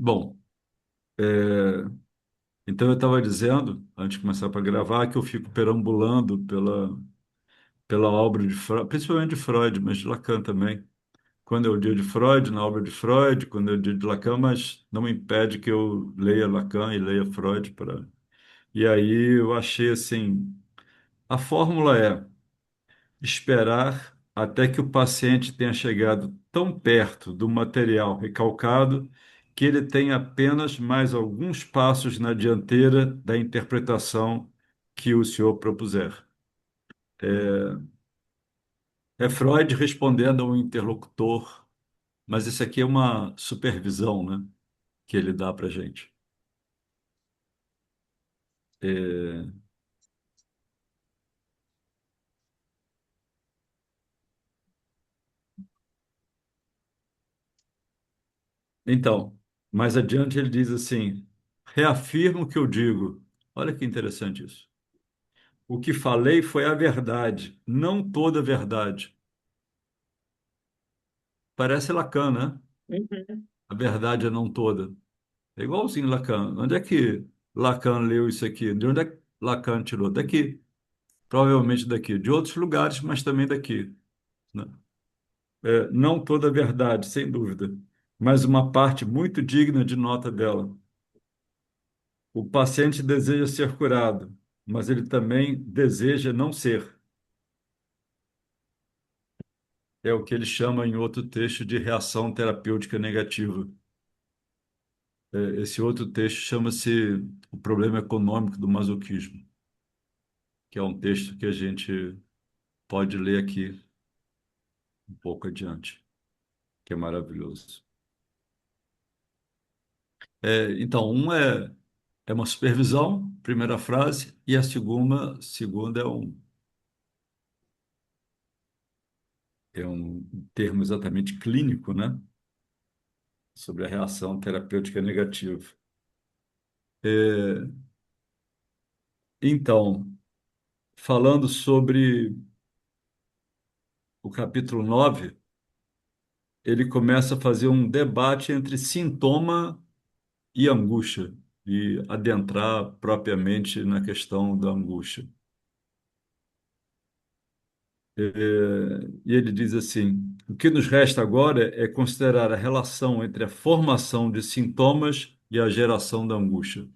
Bom, é, então eu estava dizendo, antes de começar para gravar, que eu fico perambulando pela obra de Freud, principalmente de Freud, mas de Lacan também. Quando é o dia de Freud, na obra de Freud, quando é o dia de Lacan, mas não me impede que eu leia Lacan e leia Freud para. E aí eu achei assim, a fórmula é esperar até que o paciente tenha chegado tão perto do material recalcado que ele tenha apenas mais alguns passos na dianteira da interpretação que o senhor propuser. É Freud respondendo a um interlocutor, mas isso aqui é uma supervisão, né, que ele dá para a gente. É, então, mais adiante ele diz assim: reafirmo o que eu digo. Olha que interessante isso. O que falei foi a verdade, não toda a verdade. Parece Lacan, né? Uhum. A verdade é não toda. É igualzinho Lacan. Onde é que Lacan leu isso aqui? De onde é que Lacan tirou? Daqui. Provavelmente daqui. De outros lugares, mas também daqui, né? Não toda a verdade, sem dúvida, mas uma parte muito digna de nota dela. O paciente deseja ser curado, mas ele também deseja não ser. É o que ele chama em outro texto de reação terapêutica negativa. Esse outro texto chama-se O Problema Econômico do Masoquismo, que é um texto que a gente pode ler aqui um pouco adiante, que é maravilhoso. Então, é uma supervisão, primeira frase, e a segunda é um termo exatamente clínico, né? Sobre a reação terapêutica negativa. É, então, falando sobre o capítulo 9, ele começa a fazer um debate entre sintoma e angústia, e adentrar propriamente na questão da angústia. E ele diz assim: o que nos resta agora é considerar a relação entre a formação de sintomas e a geração da angústia.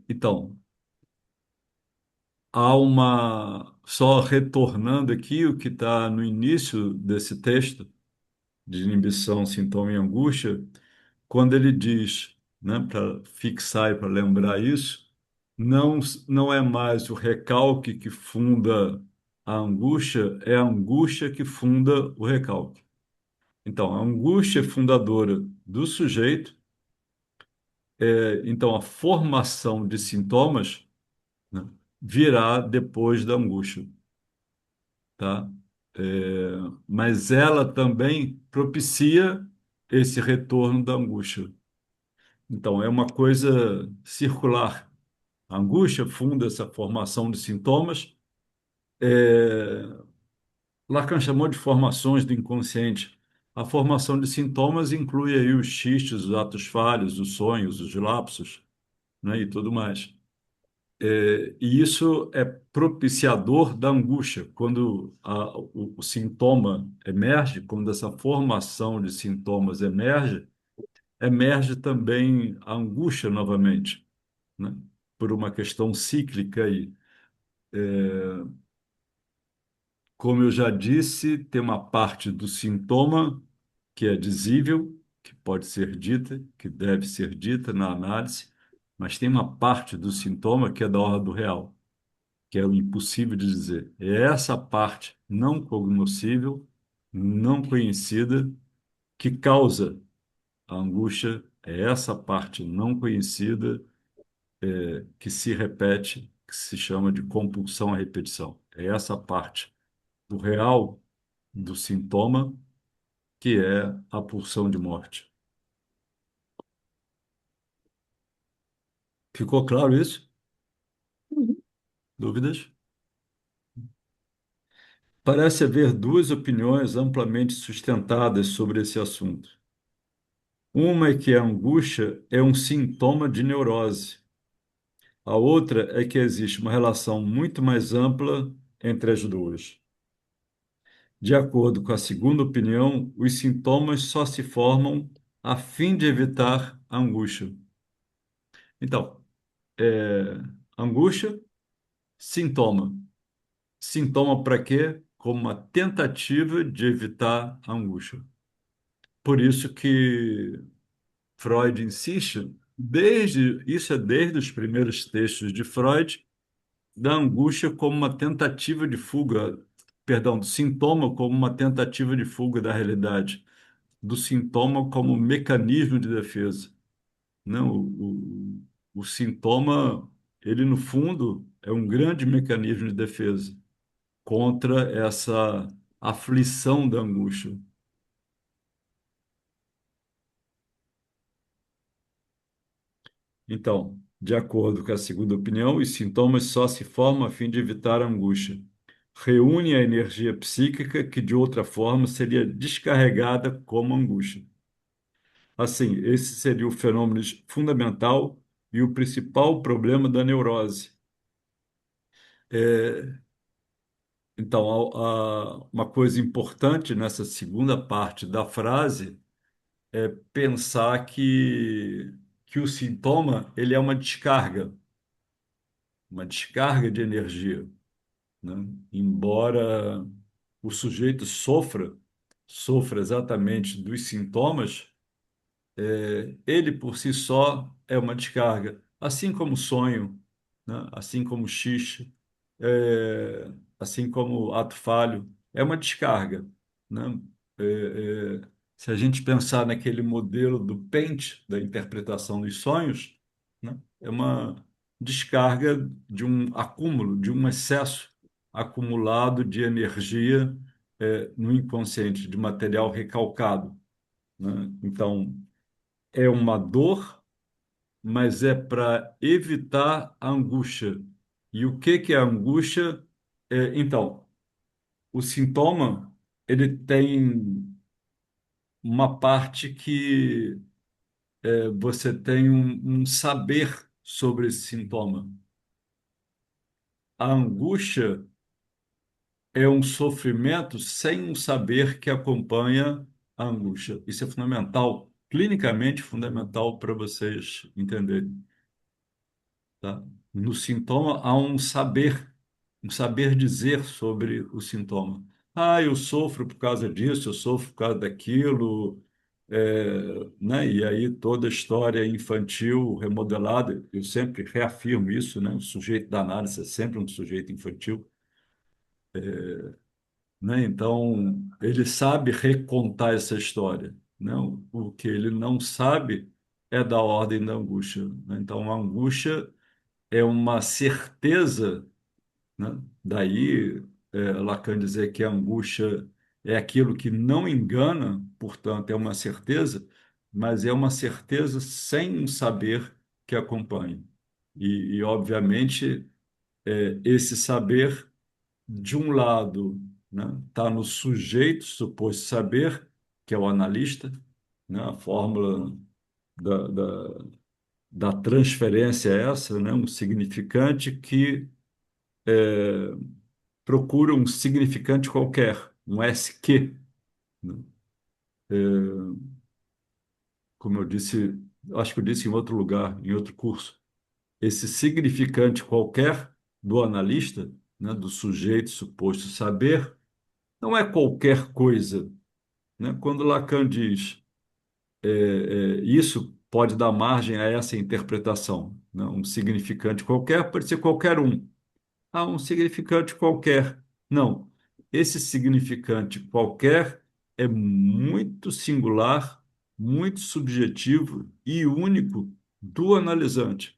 Então, há uma. Só retornando aqui o que está no início desse texto, de inibição, sintoma e angústia, quando ele diz, né, para fixar e para lembrar isso, não, não é mais o recalque que funda a angústia, é a angústia que funda o recalque. Então, a angústia é fundadora do sujeito, então a formação de sintomas, né, virá depois da angústia, tá? É, mas ela também propicia esse retorno da angústia. Então, é uma coisa circular. A angústia funda essa formação de sintomas. É, Lacan chamou de formações do inconsciente. A formação de sintomas inclui aí os xistes, os atos falhos, os sonhos, os lapsos, né, e tudo mais. E isso é propiciador da angústia. Quando o sintoma emerge, quando essa formação de sintomas emerge, emerge também a angústia novamente, né? Por uma questão cíclica aí. Como eu já disse, tem uma parte do sintoma que é dizível, que pode ser dita, que deve ser dita na análise, mas tem uma parte do sintoma que é da ordem do real, que é o impossível de dizer. É essa parte não cognoscível, não conhecida, que causa a angústia, é essa parte não conhecida que se repete, que se chama de compulsão à repetição. É essa parte do real do sintoma que é a pulsão de morte. Ficou claro isso? Uhum. Dúvidas? Parece haver duas opiniões amplamente sustentadas sobre esse assunto. Uma é que a angústia é um sintoma de neurose. A outra é que existe uma relação muito mais ampla entre as duas. De acordo com a segunda opinião, os sintomas só se formam a fim de evitar a angústia. Então, é, angústia, sintoma. Sintoma para quê? Como uma tentativa de evitar a angústia. Por isso que Freud insiste, desde os primeiros textos de Freud, da angústia como uma tentativa de fuga, perdão, do sintoma como uma tentativa de fuga da realidade, do sintoma como mecanismo de defesa. Não, o sintoma, ele no fundo é um grande mecanismo de defesa contra essa aflição da angústia. Então, de acordo com a segunda opinião, os sintomas só se formam a fim de evitar a angústia. Reúne a energia psíquica que de outra forma seria descarregada como angústia. Assim, esse seria o fenômeno fundamental e o principal problema da neurose. É, então, uma coisa importante nessa segunda parte da frase é pensar que o sintoma ele é uma descarga de energia, né? Embora o sujeito sofra exatamente dos sintomas, ele por si só é uma descarga, assim como o sonho, né? Assim como o xixi, assim como o ato falho, é uma descarga, né? É, Se a gente pensar naquele modelo do Pente, da interpretação dos sonhos, né? É uma descarga de um acúmulo, de um excesso acumulado de energia, no inconsciente, de material recalcado, né? Então, é uma dor, mas é para evitar a angústia. E o que que é a angústia? Então, o sintoma, ele tem uma parte que você tem um saber sobre esse sintoma. A angústia é um sofrimento sem um saber que acompanha a angústia. Isso é fundamental, clinicamente fundamental para vocês entenderem. Tá? No sintoma há um saber dizer sobre o sintoma. Ah, eu sofro por causa disso, eu sofro por causa daquilo, né? E aí toda a história infantil remodelada, eu sempre reafirmo isso, né? O sujeito da análise é sempre um sujeito infantil, né? Então, ele sabe recontar essa história, né? O que ele não sabe é da ordem da angústia, né? Então, a angústia é uma certeza, né? Daí, Lacan dizer que a angústia é aquilo que não engana, portanto, é uma certeza, mas é uma certeza sem um saber que acompanhe. Obviamente, esse saber, de um lado, né, está no sujeito suposto saber, que é o analista, né? A fórmula da, da, da transferência é essa, né? Um significante que procura um significante qualquer, um SQ, né? Como eu disse, acho que eu disse em outro lugar, em outro curso, esse significante qualquer do analista, né, do sujeito suposto saber, não é qualquer coisa, né? Quando Lacan diz isso pode dar margem a essa interpretação, né? Um significante qualquer pode ser qualquer um. Ah, um significante qualquer. Não. Esse significante qualquer é muito singular, muito subjetivo e único do analisante,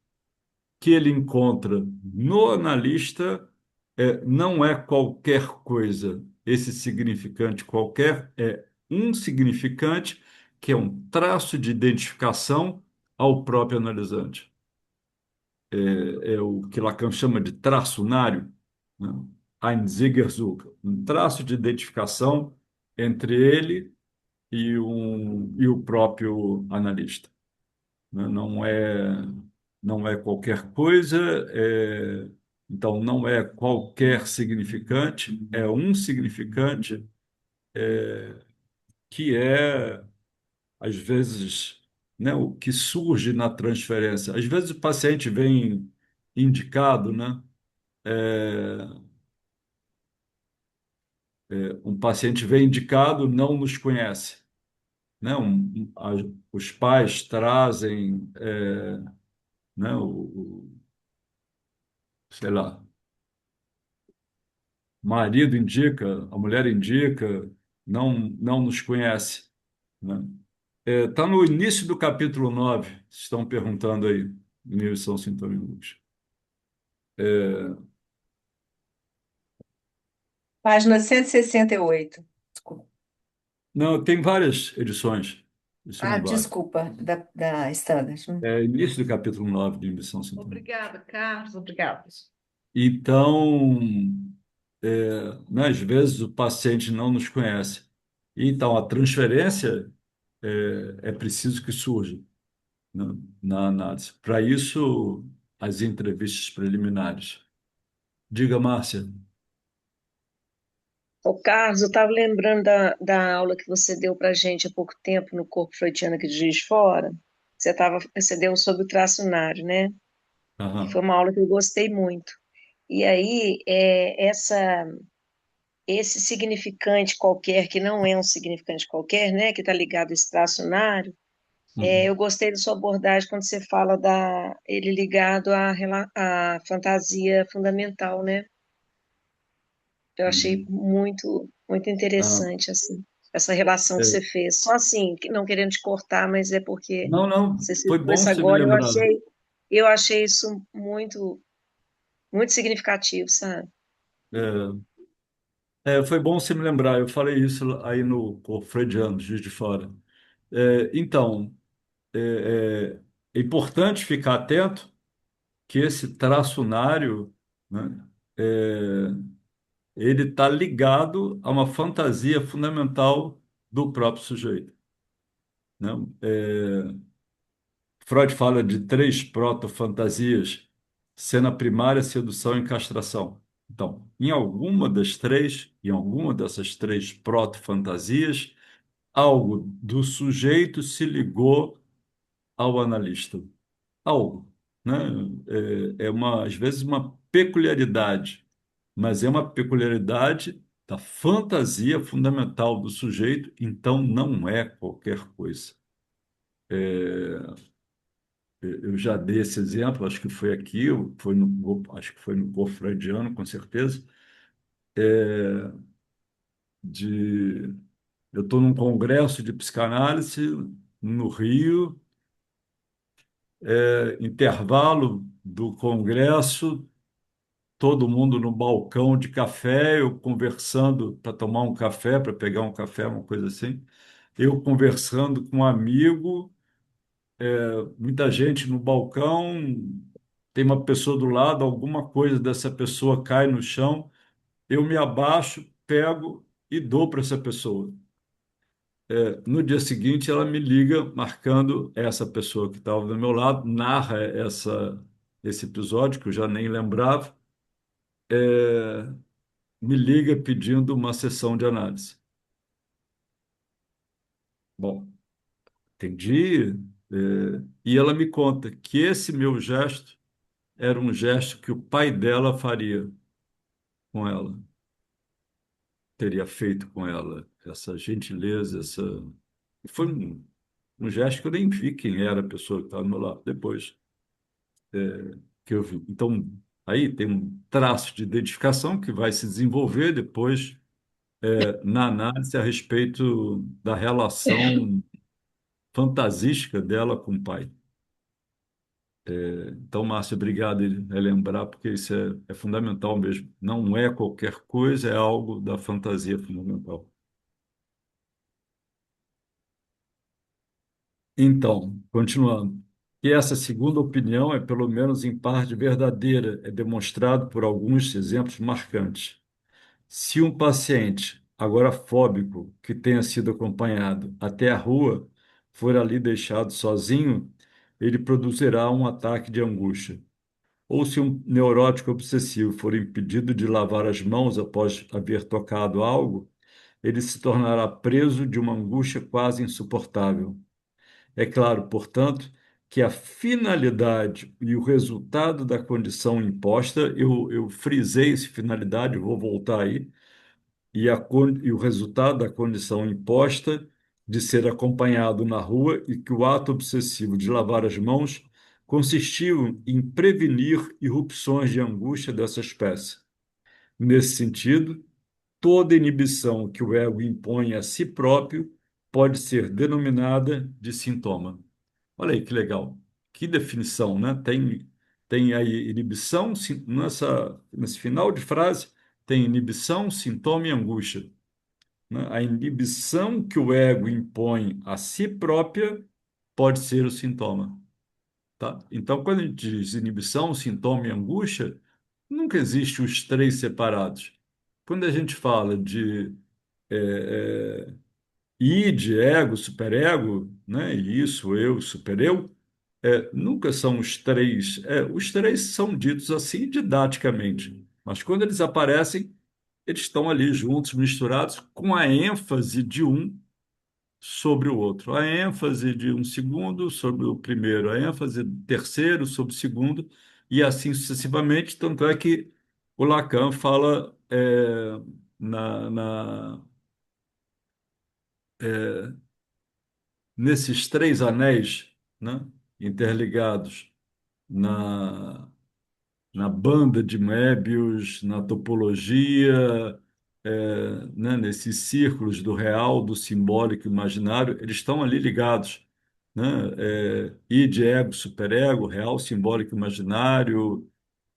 que ele encontra no analista não é qualquer coisa. Esse significante qualquer é um significante que é um traço de identificação ao próprio analisante. É o que Lacan chama de traço unário, né? Einzigersuche, um traço de identificação entre ele e o próprio analista, né? Não é qualquer coisa, então não é qualquer significante, é um significante que é, às vezes, né, o que surge na transferência. Às vezes o paciente vem indicado, né? É, um paciente vem indicado, não nos conhece, né? Os pais trazem, né, sei lá, o marido indica, a mulher indica, não nos conhece, né? Está no início do capítulo 9. Estão perguntando aí, inibição sintoma imunológica. Página 168. Desculpa. Não, tem várias edições, isso Ah, não vale. desculpa, da Standard. Início do capítulo 9 de inibição sintoma. Obrigada, Carlos, obrigada. Então, né, às vezes o paciente não nos conhece. Então, a transferência é preciso que surja, né, na análise. Para isso, as entrevistas preliminares. Diga, Márcia. Ô, Carlos, eu estava lembrando da aula que você deu para gente há pouco tempo no Corpo Freudiano aqui de Juiz de Fora. Você deu sobre o tracionário, né? E foi Aham. uma aula que eu gostei muito. E aí, esse significante qualquer, que não é um significante qualquer, né? Que está ligado a esse tracionário, eu Uhum. gostei da sua abordagem quando você fala ele ligado à fantasia fundamental, né? Eu achei Uhum. muito Ah, interessante, assim, essa relação que é. você fez. Só assim, não querendo te cortar, mas é porque Não, não, você foi citou bom isso você me agora, lembrar. eu achei isso muito significativo, sabe? É, foi bom você me lembrar. Eu falei isso aí no Corpo Freudiano, Juiz de Fora. Então, é, é importante ficar atento que esse traçunário, né, é, ele está ligado a uma fantasia fundamental do próprio sujeito, né? Freud fala de três proto-fantasias: cena primária, sedução e castração. Então, em alguma dessas três proto-fantasias, algo do sujeito se ligou ao analista. Algo, né? Às vezes uma peculiaridade, mas é uma peculiaridade da fantasia fundamental do sujeito, então não é qualquer coisa. Eu já dei esse exemplo, acho que foi aqui, acho que foi no corpo freudiano, com certeza, de eu estou num congresso de psicanálise no Rio, intervalo do congresso, todo mundo no balcão de café, eu conversando para tomar um café, para pegar um café, uma coisa assim, eu conversando com um amigo, muita gente no balcão, tem uma pessoa do lado, alguma coisa dessa pessoa cai no chão, eu me abaixo, pego e dou para essa pessoa. No dia seguinte, ela me liga, marcando essa pessoa que estava do meu lado, narra esse episódio, que eu já nem lembrava, me liga pedindo uma sessão de análise. Bom, entendi. E ela me conta que esse meu gesto era um gesto que o pai dela faria com ela, teria feito com ela, essa gentileza, essa. Foi um gesto que eu nem vi quem era a pessoa que estava do meu lado depois que eu vi. Então, aí tem um traço de identificação que vai se desenvolver depois na análise a respeito da relação fantasística dela com o pai. Então, Márcio, obrigado em relembrar, porque isso é fundamental mesmo. Não é qualquer coisa, é algo da fantasia fundamental. Então, continuando. E essa segunda opinião é, pelo menos em parte, verdadeira, é demonstrado por alguns exemplos marcantes. Se um paciente agorafóbico que tenha sido acompanhado até a rua, for ali deixado sozinho, ele produzirá um ataque de angústia. Ou se um neurótico obsessivo for impedido de lavar as mãos após haver tocado algo, ele se tornará preso de uma angústia quase insuportável. É claro, portanto, que a finalidade e o resultado da condição imposta, eu frisei essa finalidade, vou voltar aí, e o resultado da condição imposta de ser acompanhado na rua e que o ato obsessivo de lavar as mãos consistiu em prevenir irrupções de angústia dessa espécie. Nesse sentido, toda inibição que o ego impõe a si próprio pode ser denominada de sintoma. Olha aí que legal. Que definição, né? Tem aí inibição, nesse final de frase, tem inibição, sintoma e angústia, né? A inibição que o ego impõe a si própria pode ser o sintoma, tá? Então, quando a gente diz inibição, sintoma e angústia, nunca existe os três separados. Quando a gente fala de id, ego, superego, né? Isso, eu, supereu, nunca são os três. Os três são ditos assim didaticamente, mas quando eles aparecem, eles estão ali juntos, misturados, com a ênfase de um sobre o outro, a ênfase de um segundo sobre o primeiro, a ênfase do terceiro sobre o segundo, e assim sucessivamente. Tanto é que o Lacan fala na, nesses três anéis, né, interligados na, na banda de Möbius, na topologia, né, nesses círculos do real, do simbólico e imaginário, eles estão ali ligados, né? Id, ego, superego, real, simbólico e imaginário.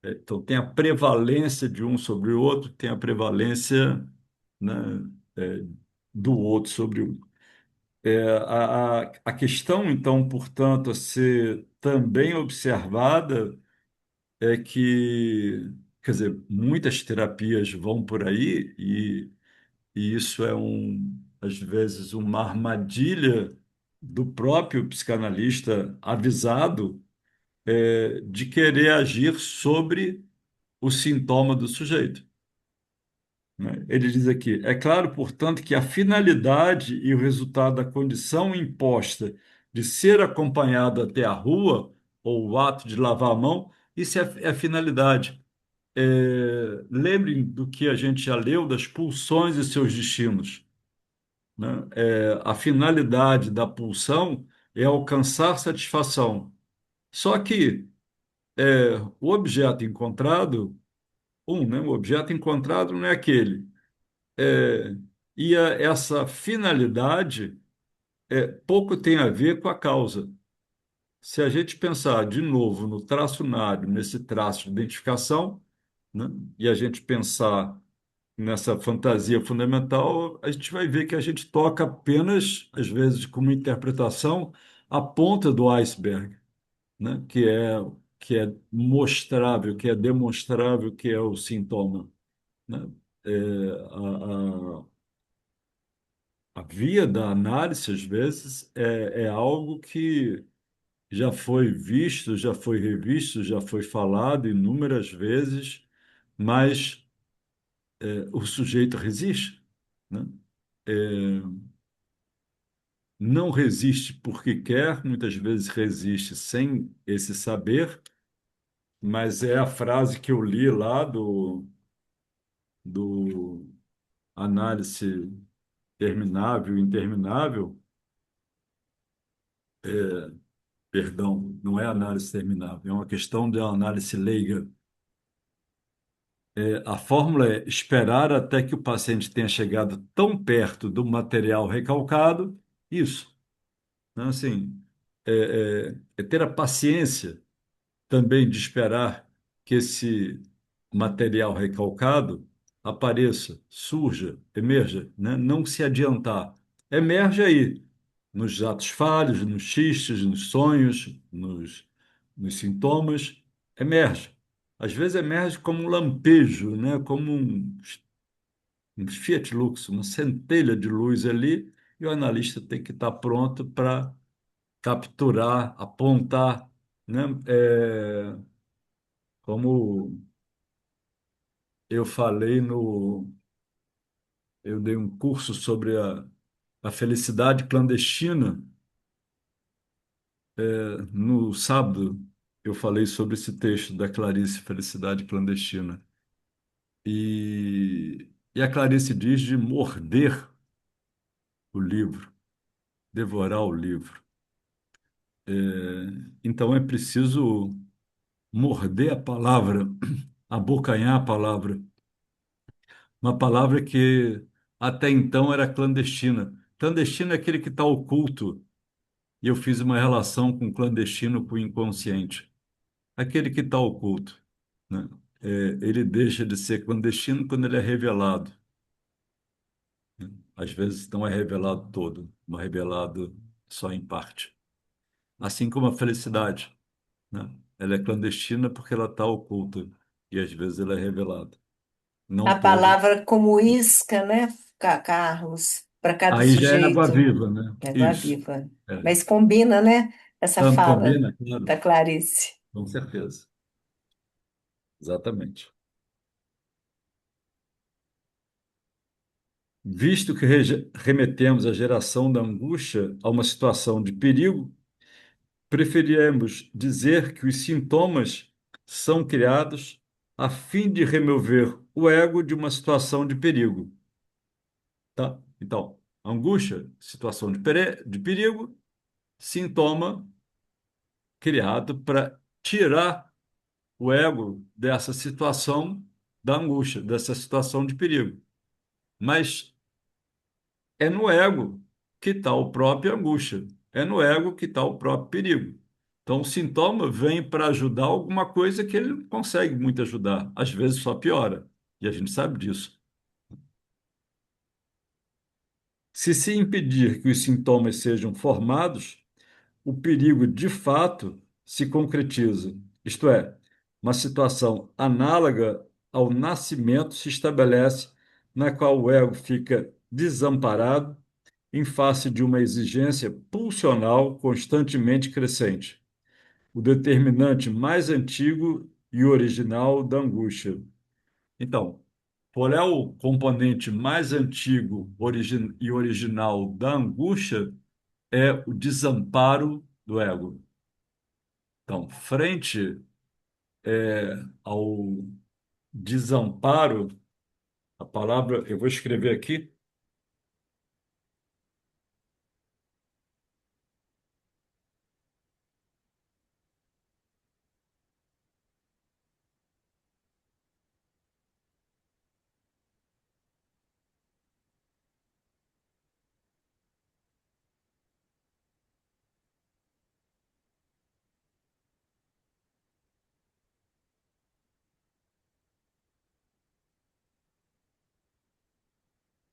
Então, tem a prevalência de um sobre o outro, tem a prevalência, né, é, do outro sobre um. A questão, então, portanto, a ser também observada é que, quer dizer, muitas terapias vão por aí e isso é às vezes uma armadilha do próprio psicanalista avisado, de querer agir sobre o sintoma do sujeito, né? Ele diz aqui: é claro, portanto, que a finalidade e o resultado da condição imposta de ser acompanhado até a rua, ou o ato de lavar a mão, isso é a finalidade. Lembrem do que a gente já leu das pulsões e seus destinos, né? A finalidade da pulsão é alcançar satisfação. Só que o objeto encontrado, né? O objeto encontrado não é aquele. É, essa finalidade pouco tem a ver com a causa. Se a gente pensar de novo no traço nário, nesse traço de identificação, né, e a gente pensar nessa fantasia fundamental, a gente vai ver que a gente toca apenas, às vezes, com uma interpretação, a ponta do iceberg, né, que é mostrável, que é demonstrável, que é o sintoma, né? É, a via da análise, às vezes, é algo que já foi visto, já foi revisto, já foi falado inúmeras vezes, mas o sujeito resiste, né? É, não resiste porque quer, muitas vezes resiste sem esse saber, mas é a frase que eu li lá do análise terminável e interminável, perdão, não é análise terminável, é uma questão de análise leiga. A fórmula é esperar até que o paciente tenha chegado tão perto do material recalcado, isso, né? Assim, é ter a paciência também de esperar que esse material recalcado apareça, surja, emerja, né? Não se adiantar. Emerge aí, nos atos falhos, nos xistes, nos sonhos, nos sintomas, emerge. Às vezes emerge como um lampejo, né? Como um Fiat Lux, uma centelha de luz ali, e o analista tem que estar pronto para capturar, apontar, né? Como eu falei eu dei um curso sobre a felicidade clandestina. No sábado, eu falei sobre esse texto da Clarice, Felicidade Clandestina. E a Clarice diz de morder o livro, devorar o livro. É, então é preciso morder a palavra, abocanhar a palavra. Uma palavra que até então era clandestina. Clandestino é aquele que está oculto. E eu fiz uma relação com clandestino com o inconsciente. Aquele que está oculto, né? Ele deixa de ser clandestino quando ele é revelado. Às vezes não é revelado todo, mas revelado só em parte. Assim como a felicidade, né? Ela é clandestina porque ela está oculta e às vezes ela é revelada. A Não todo. palavra como isca, né, Carlos, para cada Aí já é água sujeito. viva, né? Água Isso. viva. É. Mas combina, né, essa Tanto fala combina, claro. da Clarice. Com certeza. Exatamente. Visto que remetemos a geração da angústia a uma situação de perigo, preferiremos dizer que os sintomas são criados a fim de remover o ego de uma situação de perigo, tá? Então, angústia, situação de perigo, sintoma criado para tirar o ego dessa situação da angústia, dessa situação de perigo. Mas é no ego que está o próprio angústia, é no ego que está o próprio perigo. Então, o sintoma vem para ajudar alguma coisa que ele não consegue muito ajudar, às vezes só piora, e a gente sabe disso. Se impedir que os sintomas sejam formados, o perigo de fato se concretiza, isto é, uma situação análoga ao nascimento se estabelece, na qual o ego fica desamparado em face de uma exigência pulsional constantemente crescente, o determinante mais antigo e original da angústia. Então, qual é o componente mais antigo e original da angústia? É o desamparo do ego. Então, frente ao desamparo, a palavra, eu vou escrever aqui,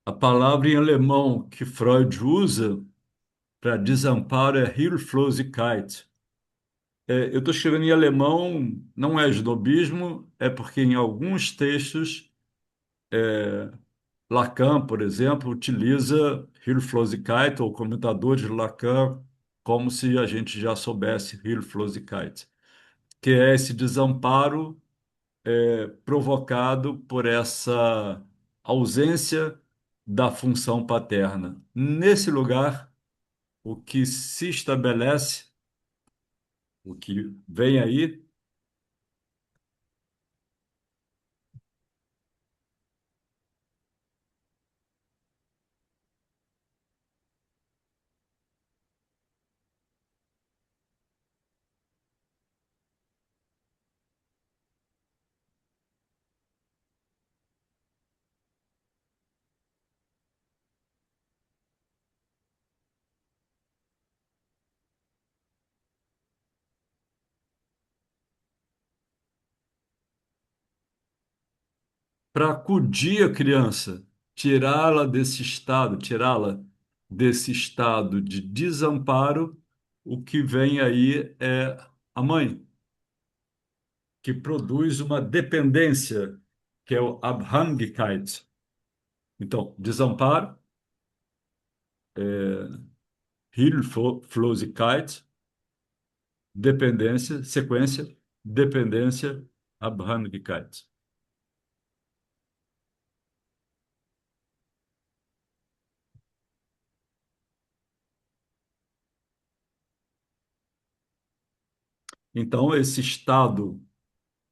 a palavra em alemão que Freud usa para desamparo é Hilflosigkeit. Eu estou escrevendo em alemão, não é snobismo, é porque em alguns textos, Lacan, por exemplo, utiliza Hilflosigkeit, ou comentadores de Lacan, como se a gente já soubesse Hilflosigkeit, que é esse desamparo provocado por essa ausência da função paterna. Nesse lugar, o que se estabelece, o que vem aí, para acudir a criança, tirá-la desse estado de desamparo, o que vem aí é a mãe, que produz uma dependência, que é o Abhängigkeit. Então, desamparo, Hilflosigkeit, dependência, sequência, dependência, Abhängigkeit. Então, esse estado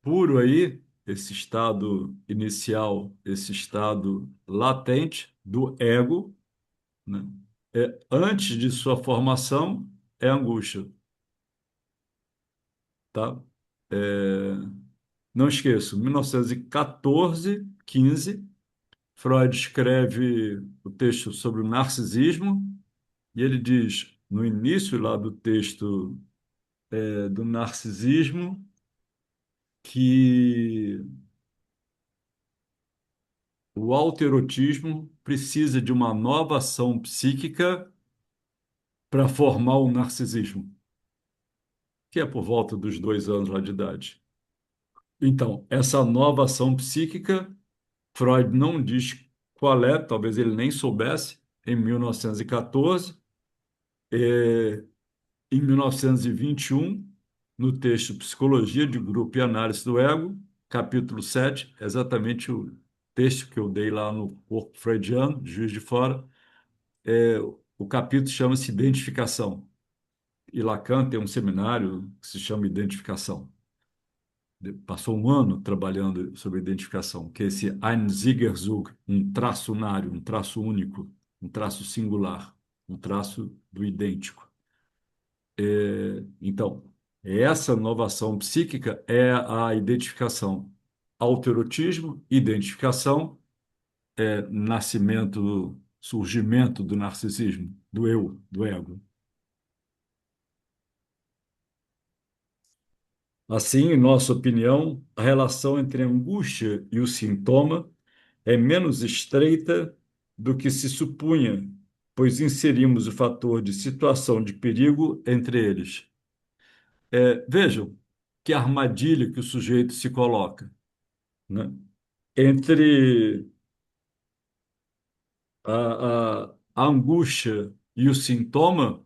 puro aí, esse estado inicial, esse estado latente do ego, né? Antes de sua formação, é angústia, tá? É, não esqueço, 1914, 15, Freud escreve o texto sobre o narcisismo e ele diz, no início lá do texto do narcisismo, que o autoerotismo precisa de uma nova ação psíquica para formar o narcisismo, que é por volta dos 2 anos lá de idade. Então, essa nova ação psíquica, Freud não diz qual é, talvez ele nem soubesse, em 1914. Em 1921, no texto Psicologia de Grupo e Análise do Ego, capítulo 7, exatamente o texto que eu dei lá no Corpo Freudiano, de Juiz de Fora, é, o capítulo chama-se Identificação. E Lacan tem um seminário que se chama Identificação. Passou um ano trabalhando sobre identificação, que é esse Einzigerzug, um traço unário, um traço único, um traço singular, um traço do idêntico. Então, essa inovação psíquica é a identificação. Autoerotismo, identificação, nascimento, surgimento do narcisismo, do eu, do ego. Assim, em nossa opinião, a relação entre a angústia e o sintoma é menos estreita do que se supunha, pois inserimos o fator de situação de perigo entre eles. Vejam que armadilha que o sujeito se coloca, né? Entre a angústia e o sintoma,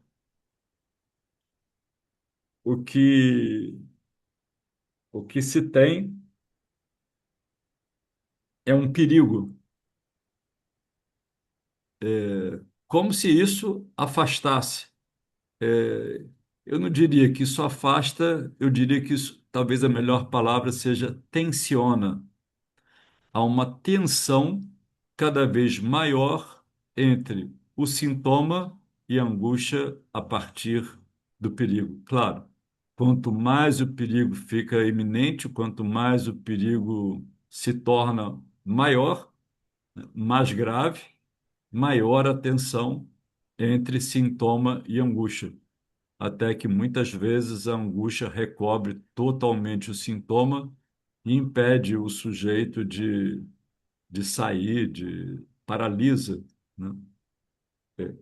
o que, o que se tem é um perigo, como se isso afastasse. É, eu não diria que isso afasta, eu diria que isso, talvez a melhor palavra seja tensiona. Há uma tensão cada vez maior entre o sintoma e a angústia a partir do perigo. Claro, quanto mais o perigo fica iminente, quanto mais o perigo se torna maior, mais grave, maior a tensão entre sintoma e angústia, até que muitas vezes a angústia recobre totalmente o sintoma e impede o sujeito de sair, paralisa, né,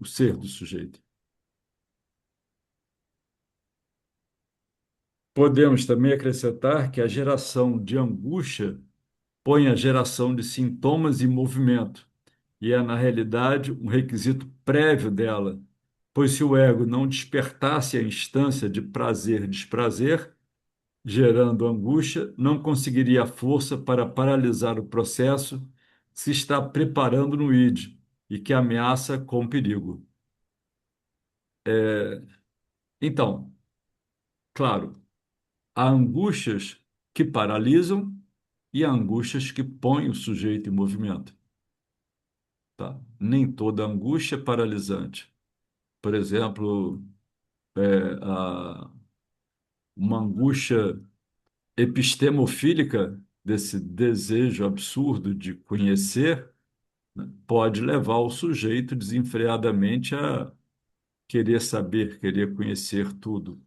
o ser do sujeito. Podemos também acrescentar que a geração de angústia põe a geração de sintomas em movimento, e é, na realidade, um requisito prévio dela, pois se o ego não despertasse a instância de prazer-desprazer, gerando angústia, não conseguiria a força para paralisar o processo que se está preparando no id e que ameaça com perigo. Então, claro, há angústias que paralisam e há angústias que põem o sujeito em movimento, tá? Nem toda angústia é paralisante. Por exemplo, uma angústia epistemofílica desse desejo absurdo de conhecer, né, pode levar o sujeito desenfreadamente a querer saber, querer conhecer tudo.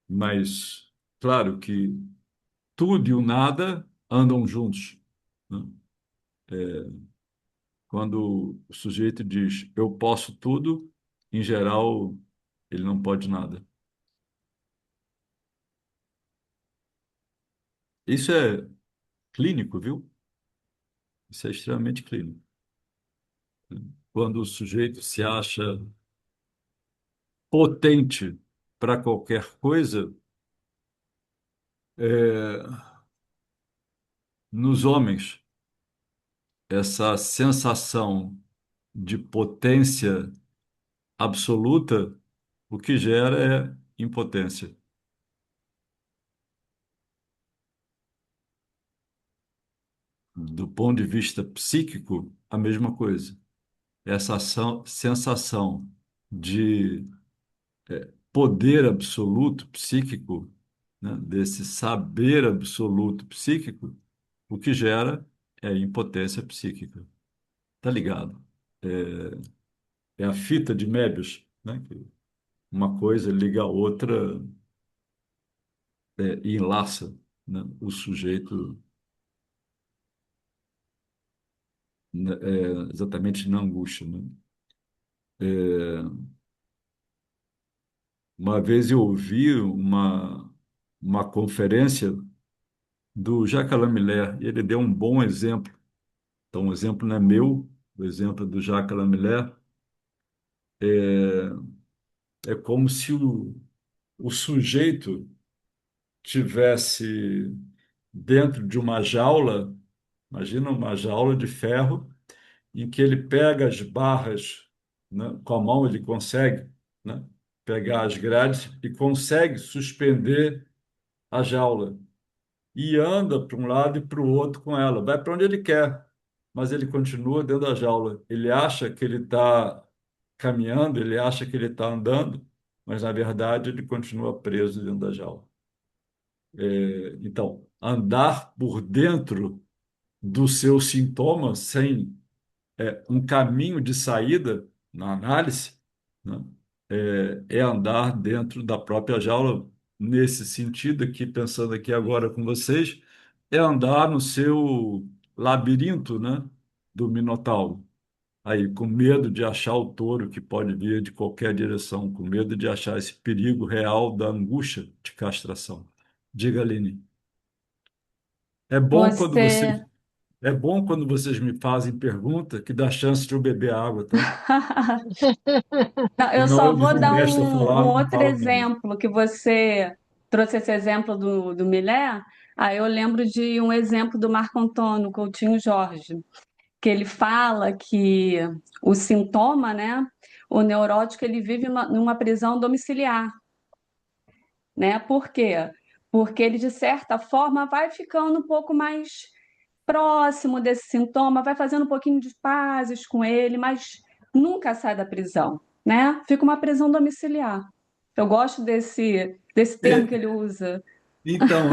Mas, claro que tudo e o nada andam juntos, né? Quando o sujeito diz eu posso tudo, em geral, ele não pode nada. Isso é clínico, viu? Isso é extremamente clínico. Quando o sujeito se acha potente para qualquer coisa, é, nos homens, essa sensação de potência absoluta, o que gera é impotência. Do ponto de vista psíquico, a mesma coisa. Essa sensação de poder absoluto psíquico, né, desse saber absoluto psíquico, o que gera é impotência psíquica. Tá ligado? É a fita de Möbius, né? Que uma coisa liga a outra, e enlaça, né, o sujeito, né, exatamente na angústia, né? É, uma vez eu ouvi uma conferência do Jacques Lamillard e ele deu um bom exemplo. Então, o exemplo não é meu, o exemplo do Jacques Lamillard é como se o sujeito tivesse dentro de uma jaula, imagina uma jaula de ferro, em que ele pega as barras, né, com a mão, ele consegue, né, pegar as grades e consegue suspender a jaula. E anda para um lado e para o outro com ela. Vai para onde ele quer, mas ele continua dentro da jaula. Ele acha que ele está caminhando, ele acha que ele está andando, mas na verdade ele continua preso dentro da jaula. Então, andar por dentro do seu sintoma sem um caminho de saída na análise, né, é andar dentro da própria jaula, nesse sentido aqui, pensando aqui agora com vocês, é andar no seu labirinto, né, do Minotauro. Aí, com medo de achar o touro que pode vir de qualquer direção, com medo de achar esse perigo real da angústia de castração. Diga, Aline. É bom quando Você. você, é bom quando vocês me fazem pergunta que dá chance de eu beber água, tá? Não, eu Senão só eu me vou dar começo a um falar, não outro falo nada. exemplo que você trouxe esse exemplo do Millet. Aí eu lembro de um exemplo do Marco Antônio Coutinho Jorge, que ele fala que o sintoma, né, o neurótico, ele vive numa prisão domiciliar, né? Por quê? Porque ele, de certa forma, vai ficando um pouco mais próximo desse sintoma, vai fazendo um pouquinho de pazes com ele, mas nunca sai da prisão, né? Fica uma prisão domiciliar. Eu gosto desse termo que É, ele usa. então,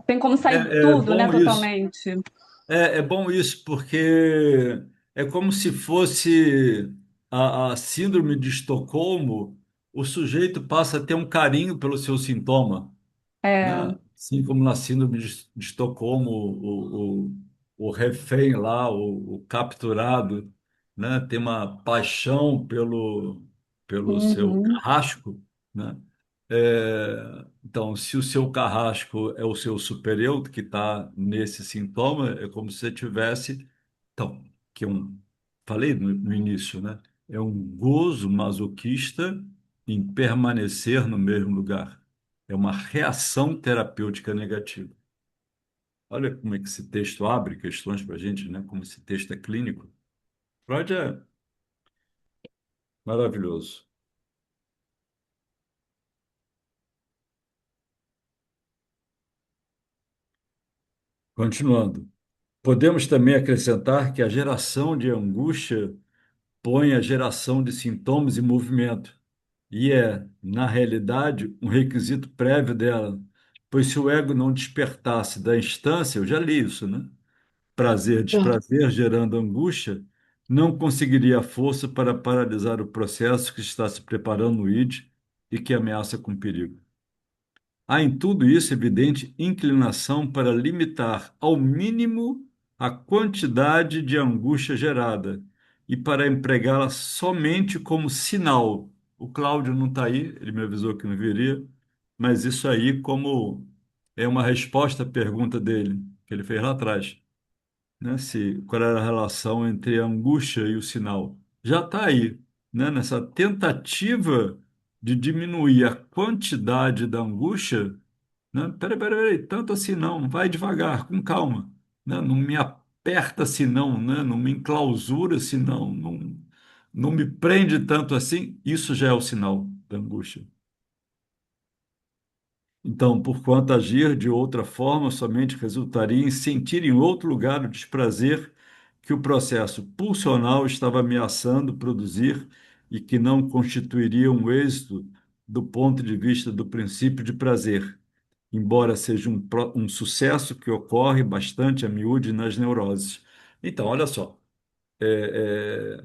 Tem como é, sair de é tudo, né, bom isso. totalmente. É bom isso, porque é como se fosse a síndrome de Estocolmo, o sujeito passa a ter um carinho pelo seu sintoma, É, né? Assim como na síndrome de Estocolmo, o refém lá, o capturado, né? Tem uma paixão pelo seu uhum. carrasco, né? Então, se o seu carrasco é o seu superior que está nesse sintoma, é como se você tivesse, então, que falei no início, né? É um gozo masoquista em permanecer no mesmo lugar. É uma reação terapêutica negativa. Olha como é que esse texto abre questões para a gente, né? Como esse texto é clínico. Freud é maravilhoso. Continuando. Podemos também acrescentar que a geração de angústia põe a geração de sintomas em movimento e é, na realidade, um requisito prévio dela, pois se o ego não despertasse da instância, eu já li isso, né? Prazer, desprazer, gerando angústia, não conseguiria a força para paralisar o processo que está se preparando no id e que ameaça com perigo. Há em tudo isso evidente inclinação para limitar ao mínimo a quantidade de angústia gerada e para empregá-la somente como sinal. O Cláudio não está aí, ele me avisou que não viria, mas isso aí como é uma resposta à pergunta dele, que ele fez lá atrás. né? Qual era a relação entre a angústia e o sinal. Já está aí, né? Nessa tentativa de diminuir a quantidade da angústia, né? Peraí, tanto assim não, vai devagar, com calma, né? Não me aperta assim não, né? Não me enclausura assim não, não me prende tanto assim, isso já é o sinal da angústia. Então, porquanto agir de outra forma somente resultaria em sentir em outro lugar o desprazer que o processo pulsional estava ameaçando produzir e que não constituiria um êxito do ponto de vista do princípio de prazer, embora seja um sucesso que ocorre bastante a miúde nas neuroses. Então, olha só, é,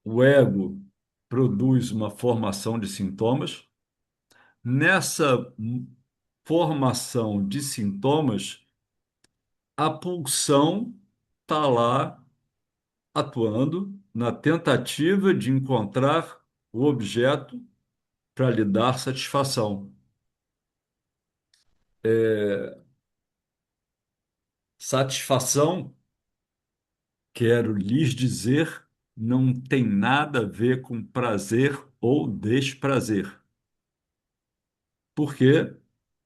o ego produz uma formação de sintomas. Nessa formação de sintomas, a pulsão está lá atuando na tentativa de encontrar o objeto para lhe dar satisfação. Satisfação, quero lhes dizer, não tem nada a ver com prazer ou desprazer. Porque,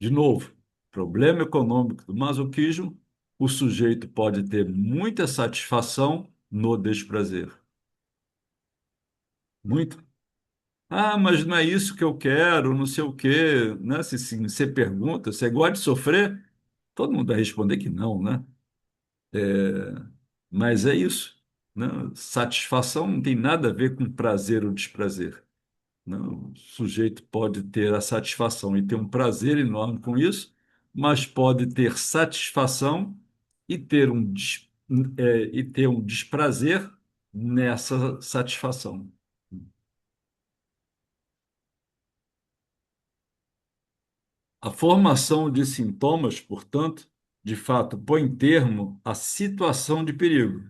de novo, problema econômico do masoquismo, o sujeito pode ter muita satisfação no desprazer. Muito. Ah, mas não é isso que eu quero, não sei o quê, né? Se você pergunta, você gosta de sofrer? Todo mundo vai responder que não, né? Mas é isso, né? Satisfação não tem nada a ver com prazer ou desprazer. Não, o sujeito pode ter a satisfação e ter um prazer enorme com isso, mas pode ter satisfação e e ter um desprazer nessa satisfação. A formação de sintomas, portanto, de fato, põe termo à situação de perigo.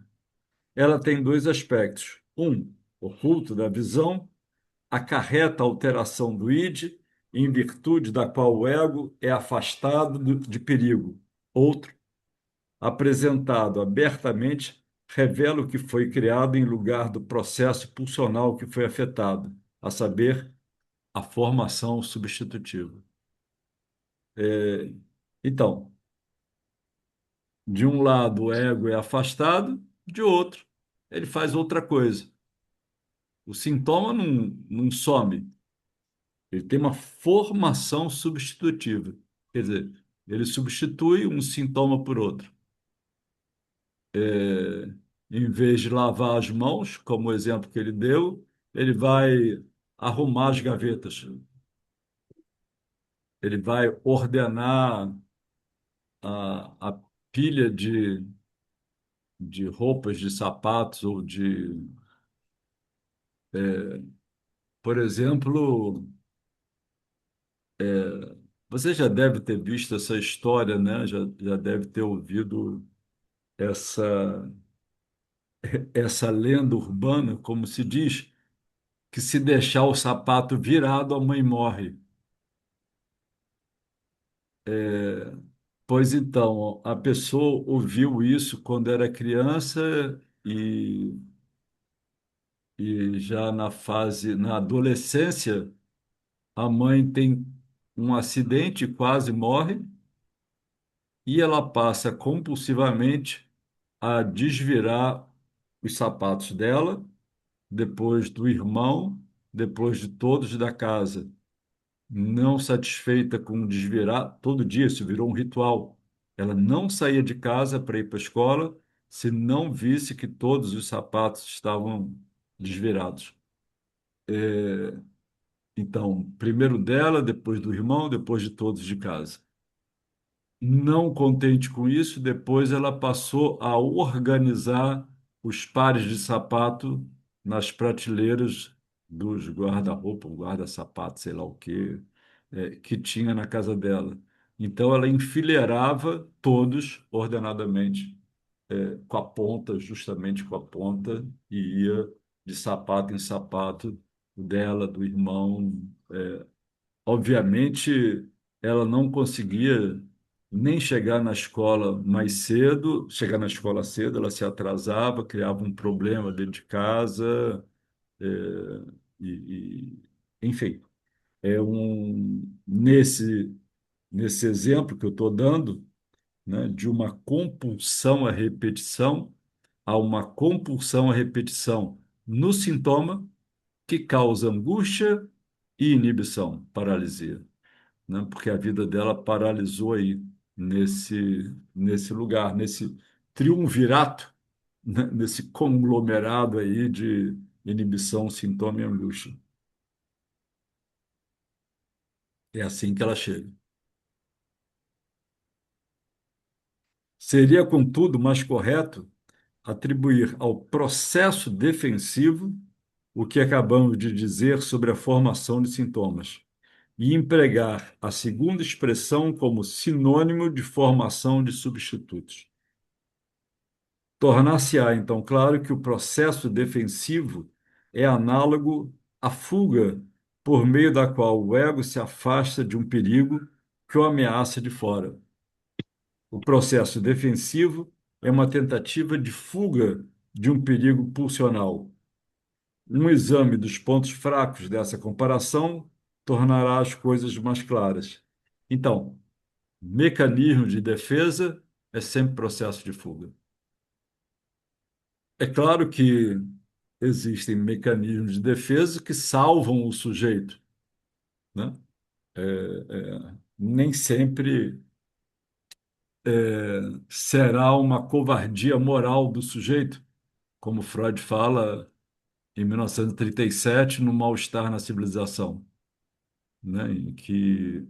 Ela tem dois aspectos. Um, oculto da visão, acarreta a alteração do id, em virtude da qual o ego é afastado de perigo. Outro, apresentado abertamente, revela o que foi criado em lugar do processo pulsional que foi afetado, a saber, a formação substitutiva. É, então, de um lado, o ego é afastado, de outro, ele faz outra coisa. O sintoma não some, ele tem uma formação substitutiva. Quer dizer, ele substitui um sintoma por outro. É, em vez de lavar as mãos, como o exemplo que ele deu, ele vai arrumar as gavetas. Ele vai ordenar a pilha de roupas, de sapatos ou por exemplo, você já deve ter visto essa história, né? Já deve ter ouvido essa, essa lenda urbana, como se diz, que se deixar o sapato virado, a mãe morre. Pois então, a pessoa ouviu isso quando era criança e já na adolescência, a mãe tem um acidente, quase morre, e ela passa compulsivamente a desvirar os sapatos dela, depois do irmão, depois de todos da casa. Não satisfeita com desvirar, todo dia isso virou um ritual. Ela não saía de casa para ir para a escola se não visse que todos os sapatos estavam desvirados. Então, primeiro dela, depois do irmão, depois de todos de casa. Não contente com isso, depois ela passou a organizar os pares de sapato nas prateleiras dos guarda-roupa, guarda-sapato, sei lá o quê, que tinha na casa dela. Então ela enfileirava todos ordenadamente, com a ponta, justamente com a ponta, e ia de sapato em sapato dela, do irmão. Obviamente, ela não conseguia nem chegar na escola mais cedo, chegar na escola cedo, ela se atrasava, criava um problema dentro de casa, é, enfim, nesse exemplo que eu estou dando, né, de uma compulsão à repetição, a uma compulsão à repetição no sintoma que causa angústia e inibição, paralisia, né? Porque a vida dela paralisou aí nesse lugar, nesse triunvirato, né? Nesse conglomerado aí de inibição, sintoma e angústia. É assim que ela chega. Seria, contudo, mais correto atribuir ao processo defensivo o que acabamos de dizer sobre a formação de sintomas e empregar a segunda expressão como sinônimo de formação de substitutos. Tornar-se-á, então, claro que o processo defensivo é análogo à fuga, por meio da qual o ego se afasta de um perigo que o ameaça de fora. O processo defensivo é uma tentativa de fuga de um perigo pulsional. Um exame dos pontos fracos dessa comparação tornará as coisas mais claras. Então, mecanismo de defesa é sempre processo de fuga. É claro que existem mecanismos de defesa que salvam o sujeito, né? Nem sempre será uma covardia moral do sujeito, como Freud fala em 1937, no Mal-Estar na Civilização, né? Em que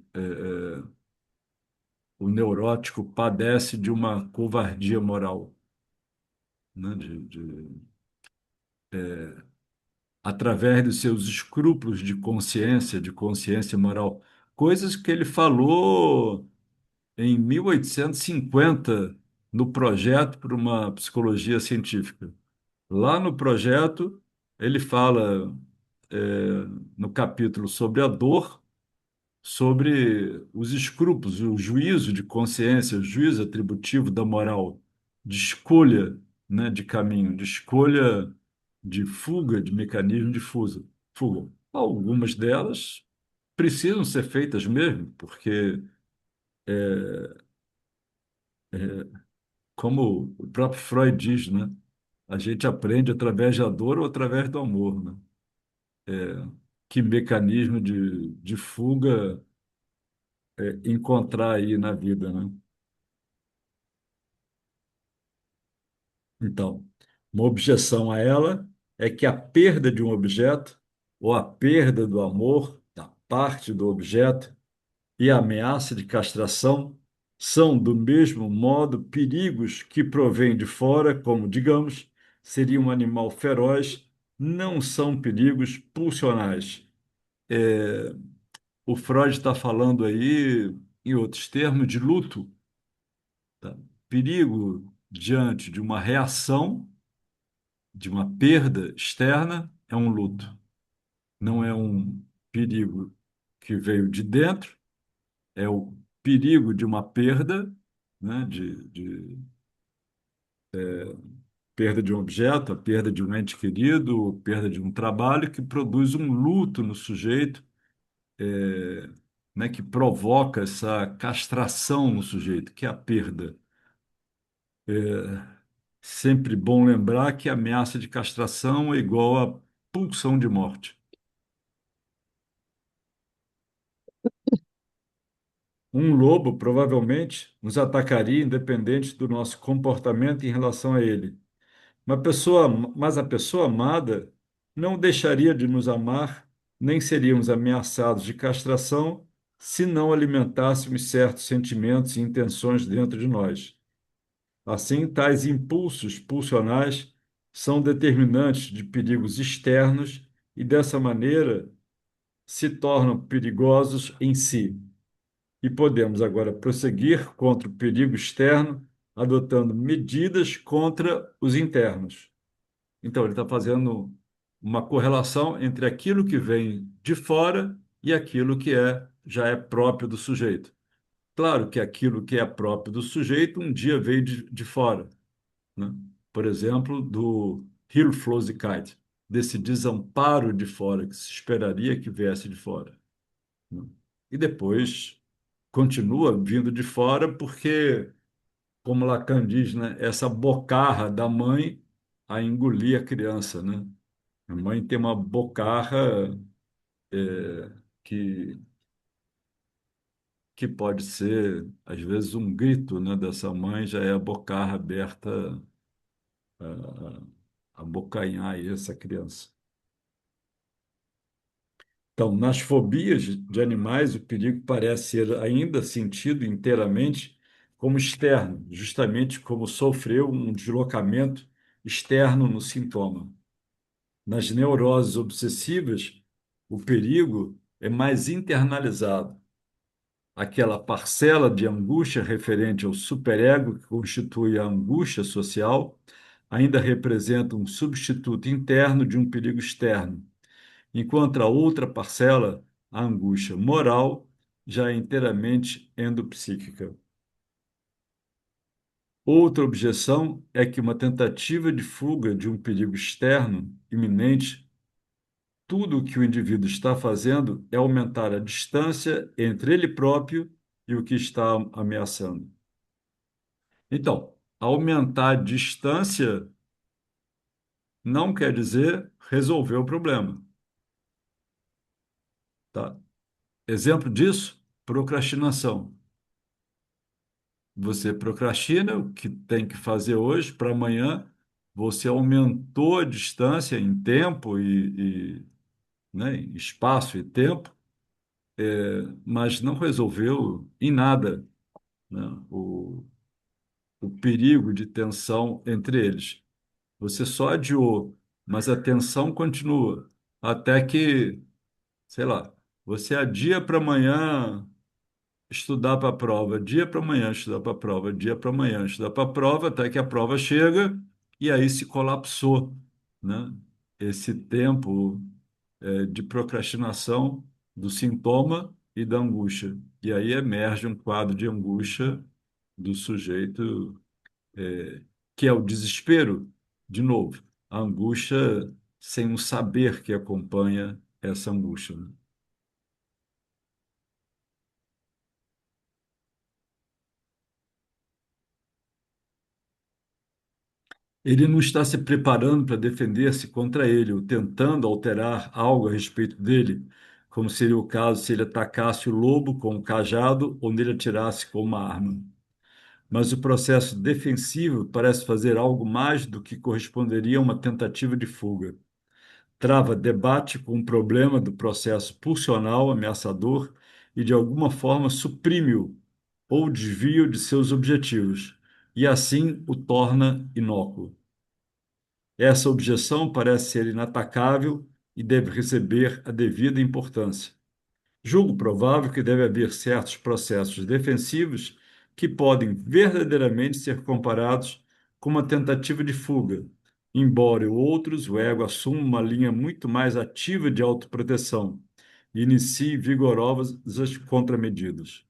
o neurótico padece de uma covardia moral, né? Através dos seus escrúpulos de consciência moral, coisas que ele falou em 1850 no projeto para uma psicologia científica. Lá no projeto, ele fala, no capítulo sobre a dor, sobre os escrúpulos, o juízo de consciência, o juízo atributivo da moral, de escolha, né, de caminho, de escolha de fuga, de mecanismo de fuga. Algumas delas precisam ser feitas mesmo, porque, como o próprio Freud diz, né, a gente aprende através da dor ou através do amor, né? Que mecanismo de fuga encontrar aí na vida, né? Então, uma objeção a ela é que a perda de um objeto, ou a perda do amor, da parte do objeto, e a ameaça de castração são, do mesmo modo, perigos que provêm de fora, como, digamos, seria um animal feroz, não são perigos pulsionais. O Freud está falando aí, em outros termos, de luto, tá? Perigo diante de uma reação de uma perda externa é um luto, não é um perigo que veio de dentro, é o perigo de uma perda, né, de perda de um objeto, a perda de um ente querido, perda de um trabalho que produz um luto no sujeito, né, que provoca essa castração no sujeito, que é a perda. Sempre bom lembrar que a ameaça de castração é igual a pulsão de morte. Um lobo provavelmente nos atacaria independente do nosso comportamento em relação a ele. Mas a pessoa amada não deixaria de nos amar, nem seríamos ameaçados de castração se não alimentássemos certos sentimentos e intenções dentro de nós. Assim, tais impulsos pulsionais são determinantes de perigos externos e, dessa maneira, se tornam perigosos em si. E podemos agora prosseguir contra o perigo externo, adotando medidas contra os internos. Então, ele está fazendo uma correlação entre aquilo que vem de fora e aquilo que já é próprio do sujeito. Claro que aquilo que é próprio do sujeito um dia veio de fora, né? Por exemplo, do Hilflosigkeit, desse desamparo de fora, que se esperaria que viesse de fora, né? E depois continua vindo de fora porque, como Lacan diz, né, essa bocarra da mãe a engolir a criança, né? A mãe tem uma bocarra que, que pode ser, às vezes, um grito, né, dessa mãe, já é a bocarra aberta a abocanhar aí essa criança. Então, nas fobias de animais, o perigo parece ser ainda sentido inteiramente como externo, justamente como sofreu um deslocamento externo no sintoma. Nas neuroses obsessivas, o perigo é mais internalizado. Aquela parcela de angústia referente ao superego que constitui a angústia social ainda representa um substituto interno de um perigo externo, enquanto a outra parcela, a angústia moral, já é inteiramente endopsíquica. Outra objeção é que uma tentativa de fuga de um perigo externo iminente, tudo o que o indivíduo está fazendo é aumentar a distância entre ele próprio e o que está ameaçando. Então, aumentar a distância não quer dizer resolver o problema, tá? Exemplo disso, procrastinação. Você procrastina o que tem que fazer hoje para amanhã, você aumentou a distância em tempo né, em espaço e tempo, mas não resolveu em nada, né, o perigo de tensão entre eles. Você só adiou, mas a tensão continua, até que, sei lá, você adia para amanhã estudar para a prova, dia para amanhã estudar para a prova, dia para amanhã estudar para a prova, até que a prova chega e aí se colapsou, né? Esse tempo de procrastinação do sintoma e da angústia. E aí emerge um quadro de angústia do sujeito, que é o desespero, de novo, a angústia sem um saber que acompanha essa angústia, né? Ele não está se preparando para defender-se contra ele, ou tentando alterar algo a respeito dele, como seria o caso se ele atacasse o lobo com um cajado ou nele atirasse com uma arma. Mas o processo defensivo parece fazer algo mais do que corresponderia a uma tentativa de fuga. Trava debate com o problema do processo pulsional ameaçador e, de alguma forma, suprime-o ou desvia-o de seus objetivos, e assim o torna inócuo. Essa objeção parece ser inatacável e deve receber a devida importância. Julgo provável que deve haver certos processos defensivos que podem verdadeiramente ser comparados com uma tentativa de fuga, embora em outros o ego assuma uma linha muito mais ativa de autoproteção e inicie vigorosas contramedidas.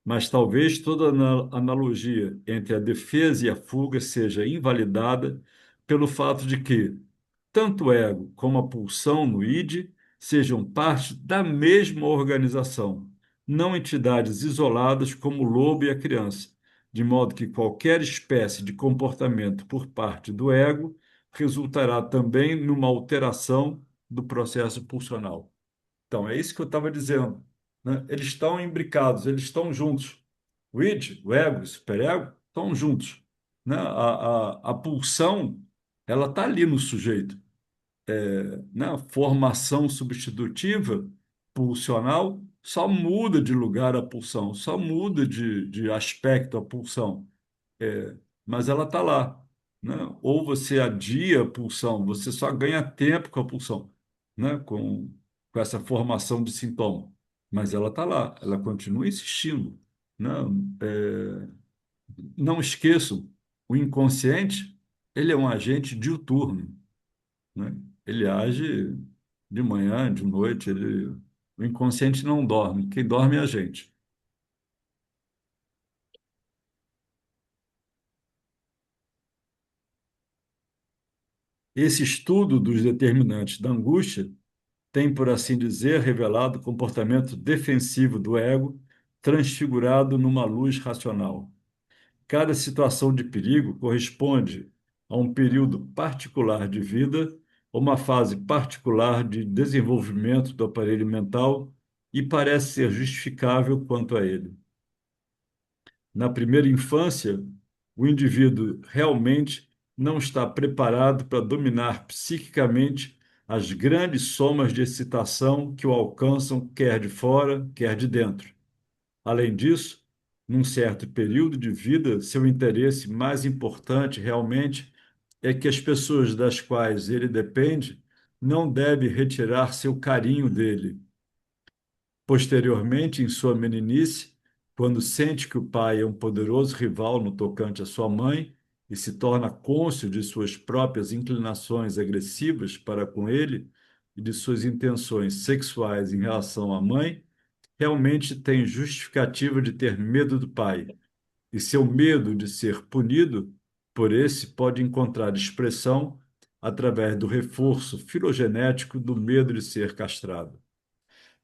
Mas talvez toda analogia entre a defesa e a fuga seja invalidada pelo fato de que tanto o ego como a pulsão no id sejam parte da mesma organização, não entidades isoladas como o lobo e a criança, de modo que qualquer espécie de comportamento por parte do ego resultará também numa alteração do processo pulsional. Então, é isso que eu estava dizendo, né? Eles estão imbricados, eles estão juntos. O id, o ego, o superego estão juntos, né? A pulsão, ela está ali no sujeito, né? A formação substitutiva pulsional só muda de lugar a pulsão, só muda de aspecto a pulsão, mas ela está lá, né? Ou você adia a pulsão, você só ganha tempo com a pulsão, né? Com essa formação de sintoma, mas ela está lá, ela continua existindo, né? É, não esqueçam, o inconsciente, ele é um agente diuturno, né? Ele age de manhã, de noite, o inconsciente não dorme, quem dorme é a gente. Esse estudo dos determinantes da angústia tem, por assim dizer, revelado o comportamento defensivo do ego transfigurado numa luz racional. Cada situação de perigo corresponde a um período particular de vida, uma fase particular de desenvolvimento do aparelho mental e parece ser justificável quanto a ele. Na primeira infância, o indivíduo realmente não está preparado para dominar psiquicamente as grandes somas de excitação que o alcançam, quer de fora, quer de dentro. Além disso, num certo período de vida, seu interesse mais importante realmente é que as pessoas das quais ele depende não devem retirar seu carinho dele. Posteriormente, em sua meninice, quando sente que o pai é um poderoso rival no tocante à sua mãe e se torna cônscio de suas próprias inclinações agressivas para com ele e de suas intenções sexuais em relação à mãe, realmente tem justificativa de ter medo do pai, e seu medo de ser punido por esse pode encontrar expressão através do reforço filogenético do medo de ser castrado.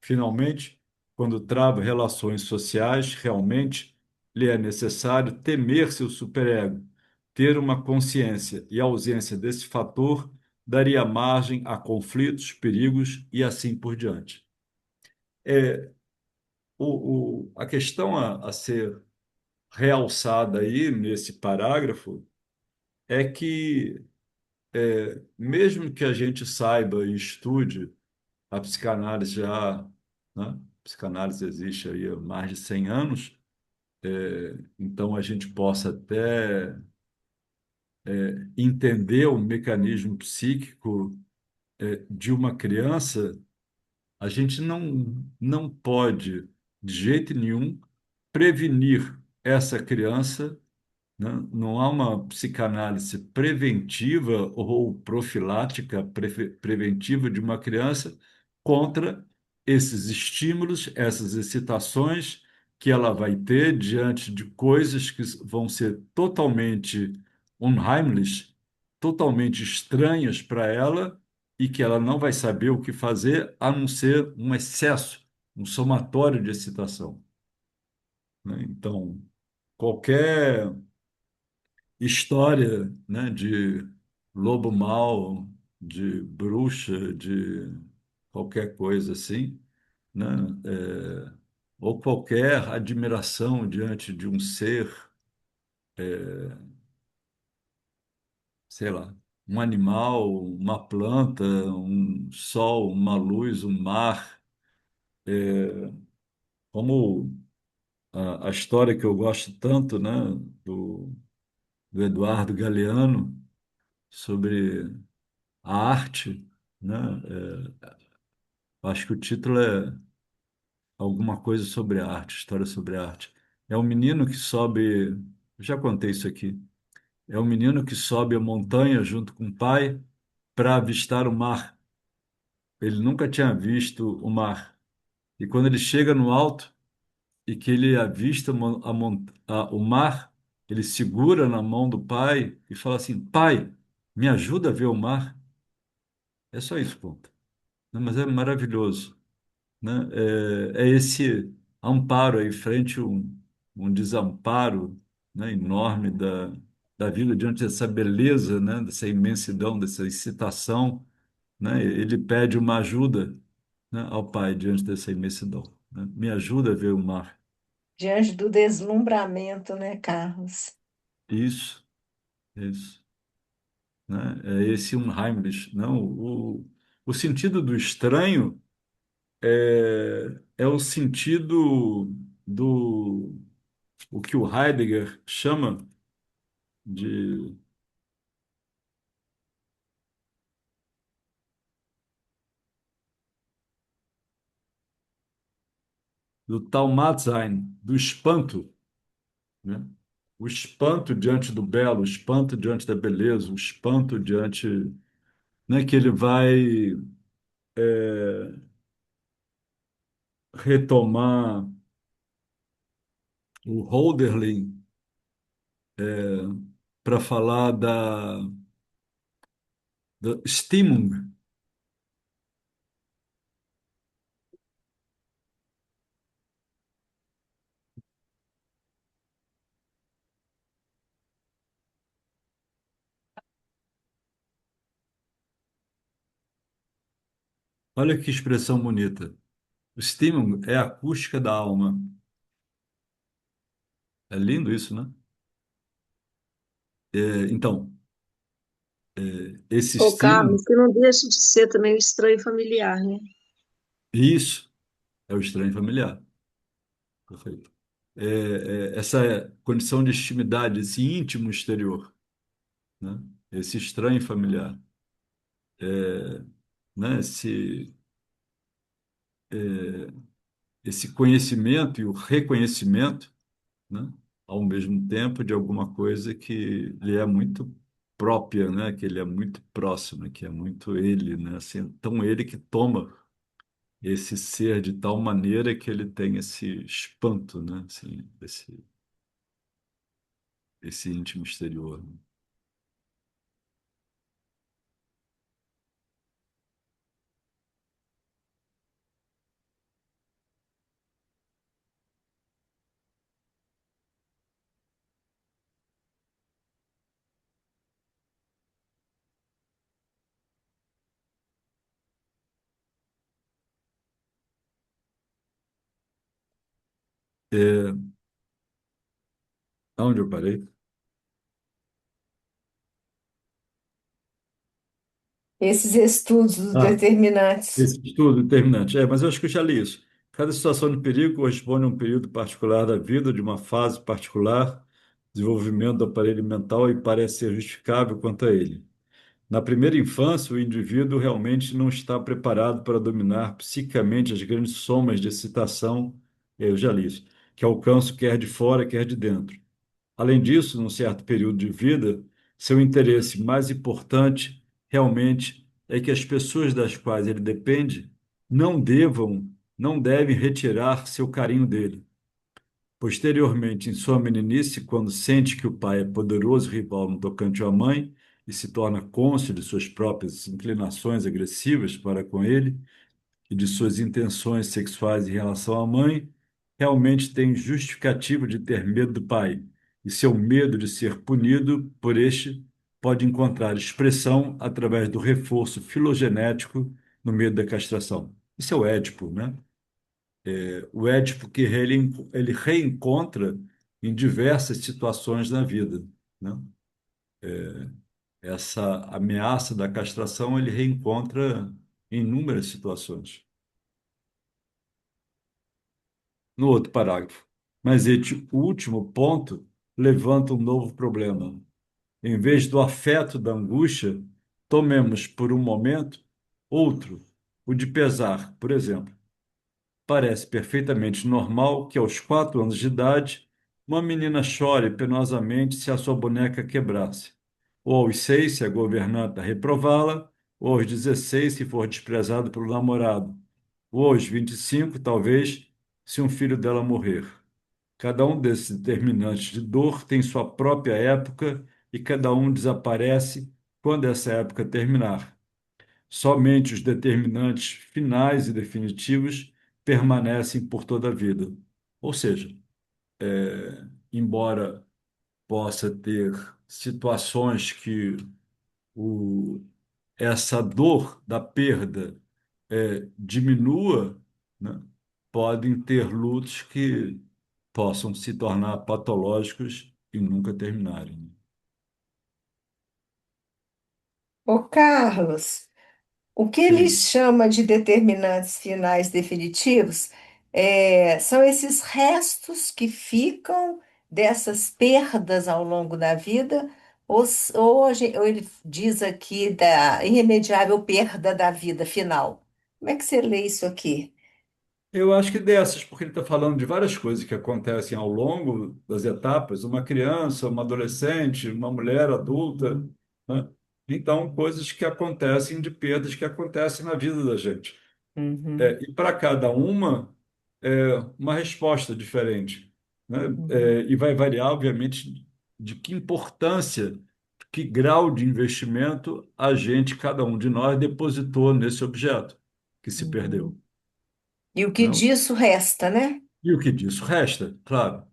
Finalmente, quando trava relações sociais, realmente lhe é necessário temer seu superego. Ter uma consciência e a ausência desse fator daria margem a conflitos, perigos e assim por diante. É, a questão a ser realçada aí nesse parágrafo é que, mesmo que a gente saiba e estude a psicanálise já, né? A psicanálise existe aí há mais de 100 anos, então a gente possa até entender o mecanismo psíquico de uma criança, a gente não pode, de jeito nenhum, prevenir essa criança, né? Não há uma psicanálise preventiva ou profilática preventiva de uma criança contra esses estímulos, essas excitações que ela vai ter diante de coisas que vão ser totalmente unheimlich, totalmente estranhas para ela e que ela não vai saber o que fazer a não ser um excesso, um somatório de excitação, né? Então, qualquer história, né, de lobo mau, de bruxa, de qualquer coisa assim, né, ou qualquer admiração diante de um ser, sei lá, um animal, uma planta, um sol, uma luz, um mar, como a história que eu gosto tanto, né, do, do Eduardo Galeano sobre a arte, né? Acho que o título é alguma coisa sobre arte, história sobre arte. É um menino que sobe, eu já contei isso aqui. É um menino que sobe a montanha junto com o pai para avistar o mar. Ele nunca tinha visto o mar. E quando ele chega no alto e que ele avista o mar, ele segura na mão do pai e fala assim: Pai, me ajuda a ver o mar. É só isso, ponto. Não, mas é maravilhoso, né? É esse amparo aí frente a um desamparo, né, enorme da vida diante dessa beleza, né, dessa imensidão, dessa excitação, né? Ele pede uma ajuda, né, ao pai diante dessa imensidão, né? Me ajuda a ver o mar. Diante do deslumbramento, né, Carlos? Isso, isso, né? É esse Unheimlich, não? O sentido do estranho é o sentido do o que o Heidegger chama de do Taumatsein, do espanto, né? O espanto diante do belo, o espanto diante da beleza, o espanto diante, né, que ele vai retomar o Hölderlin para falar da Stimmung. Olha que expressão bonita. O Stimmung é a acústica da alma. É lindo isso, né? Então, esse Ô, Stimmung, Carlos, que não deixa de ser também o estranho familiar, né? isso é o estranho familiar. Perfeito. Essa condição de intimidade, esse íntimo exterior, né? Esse estranho familiar, né? Esse conhecimento e o reconhecimento, né? Ao mesmo tempo de alguma coisa que lhe é muito própria, né? Que ele é muito próximo, que é muito ele, né? Assim, tão ele que toma esse ser de tal maneira que ele tem esse espanto, né? Assim, esse íntimo exterior, né? É, Onde eu parei? Esses estudos dos Ah, determinantes. esse estudo determinante. Mas eu acho que eu já li isso. Cada situação de perigo corresponde a um período particular da vida, de uma fase particular, desenvolvimento do aparelho mental e parece ser justificável quanto a ele. Na primeira infância, o indivíduo realmente não está preparado para dominar psiquicamente as grandes somas de excitação, eu já li isso, que alcança quer de fora, quer de dentro. Além disso, num certo período de vida, seu interesse mais importante realmente é que as pessoas das quais ele depende não devam, não devem retirar seu carinho dele. Posteriormente, em sua meninice, quando sente que o pai é poderoso rival no tocante à mãe e se torna cônscio de suas próprias inclinações agressivas para com ele, e de suas intenções sexuais em relação à mãe, realmente tem justificativo de ter medo do pai, e seu medo de ser punido por este pode encontrar expressão através do reforço filogenético no medo da castração. Isso é o Édipo, né? O Édipo que ele reencontra em diversas situações na vida, né? Essa ameaça da castração ele reencontra em inúmeras situações. No outro parágrafo. Mas este último ponto levanta um novo problema. Em vez do afeto da angústia, tomemos por um momento outro, o de pesar, por exemplo. Parece perfeitamente normal que aos 4 anos de idade uma menina chore penosamente se a sua boneca quebrasse, ou aos 6 se a governanta reprová-la, ou aos 16 se for desprezado pelo namorado, ou aos 25 talvez, se um filho dela morrer. Cada um desses determinantes de dor tem sua própria época e cada um desaparece quando essa época terminar. Somente os determinantes finais e definitivos permanecem por toda a vida. Ou seja, embora possa ter situações que o, essa dor da perda diminua, né, podem ter lutos que possam se tornar patológicos e nunca terminarem. Ô, Carlos, o que ele Sim, chama de determinantes finais definitivos são esses restos que ficam dessas perdas ao longo da vida, ou ele diz aqui da irremediável perda da vida final. Como é que você lê isso aqui? eu acho que dessas, porque ele está falando de várias coisas que acontecem ao longo das etapas, uma criança, uma adolescente, uma mulher adulta, né? Então, coisas que acontecem de perdas que acontecem na vida da gente. Uhum, E para cada uma resposta diferente, né? uhum. E vai variar, obviamente, de que importância que grau de investimento a gente, cada um de nós, depositou nesse objeto que se Uhum. perdeu, E o que não? disso resta, né? E o que disso resta, claro,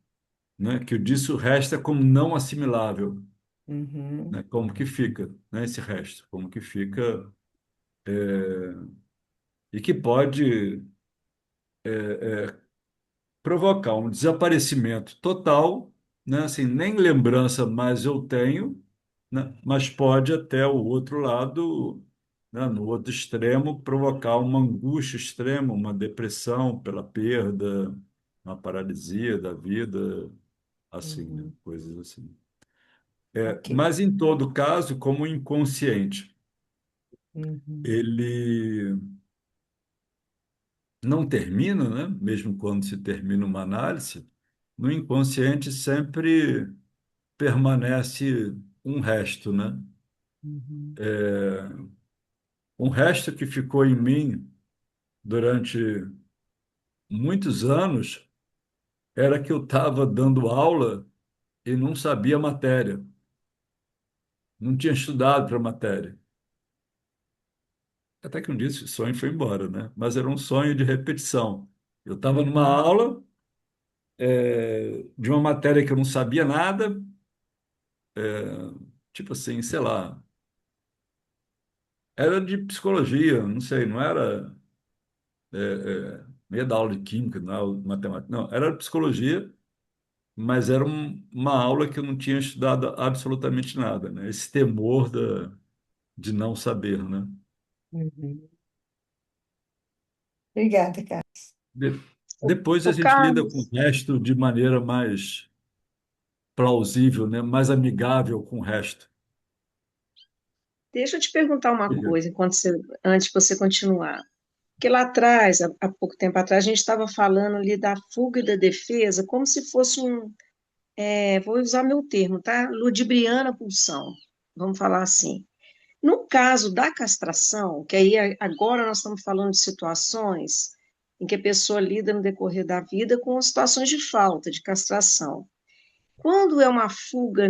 né? Que o disso resta como não assimilável, Uhum. né? Como que fica, né? Esse resto, como que fica e que pode provocar um desaparecimento total, né? Assim, nem lembrança mais eu tenho, né? Mas pode até o outro lado, né? No outro extremo, provocar uma angústia extrema, uma depressão pela perda, uma paralisia da vida, assim, né? Uhum. Coisas assim. Ok. Mas em todo caso, como o inconsciente, Uhum. ele não termina, né? Mesmo quando se termina uma análise, no inconsciente sempre permanece um resto, né? Uhum. Um resto que ficou em mim durante muitos anos era que eu estava dando aula e não sabia a matéria, não tinha estudado para a matéria. Até que um dia esse sonho foi embora, né? Mas era um sonho de repetição. Eu estava numa Uhum. aula, de uma matéria que eu não sabia nada, tipo assim, sei lá, era de psicologia, não sei, não era meia da aula de química, não era aula de matemática, não, era de psicologia, mas era uma aula que eu não tinha estudado absolutamente nada, né? Esse temor de não saber, né? Uhum. Obrigada, Carlos. De- Depois a O gente lida com o Carlos, resto de maneira mais plausível, né? Mais amigável com o resto. deixa eu te perguntar uma Diga. coisa, antes de você continuar. Porque lá atrás, há pouco tempo atrás, a gente estava falando ali da fuga e da defesa, como se fosse vou usar meu termo, tá? Ludibriana pulsão, vamos falar assim. No caso da castração, que aí agora nós estamos falando de situações em que a pessoa lida no decorrer da vida com situações de falta, de castração. Quando é uma fuga,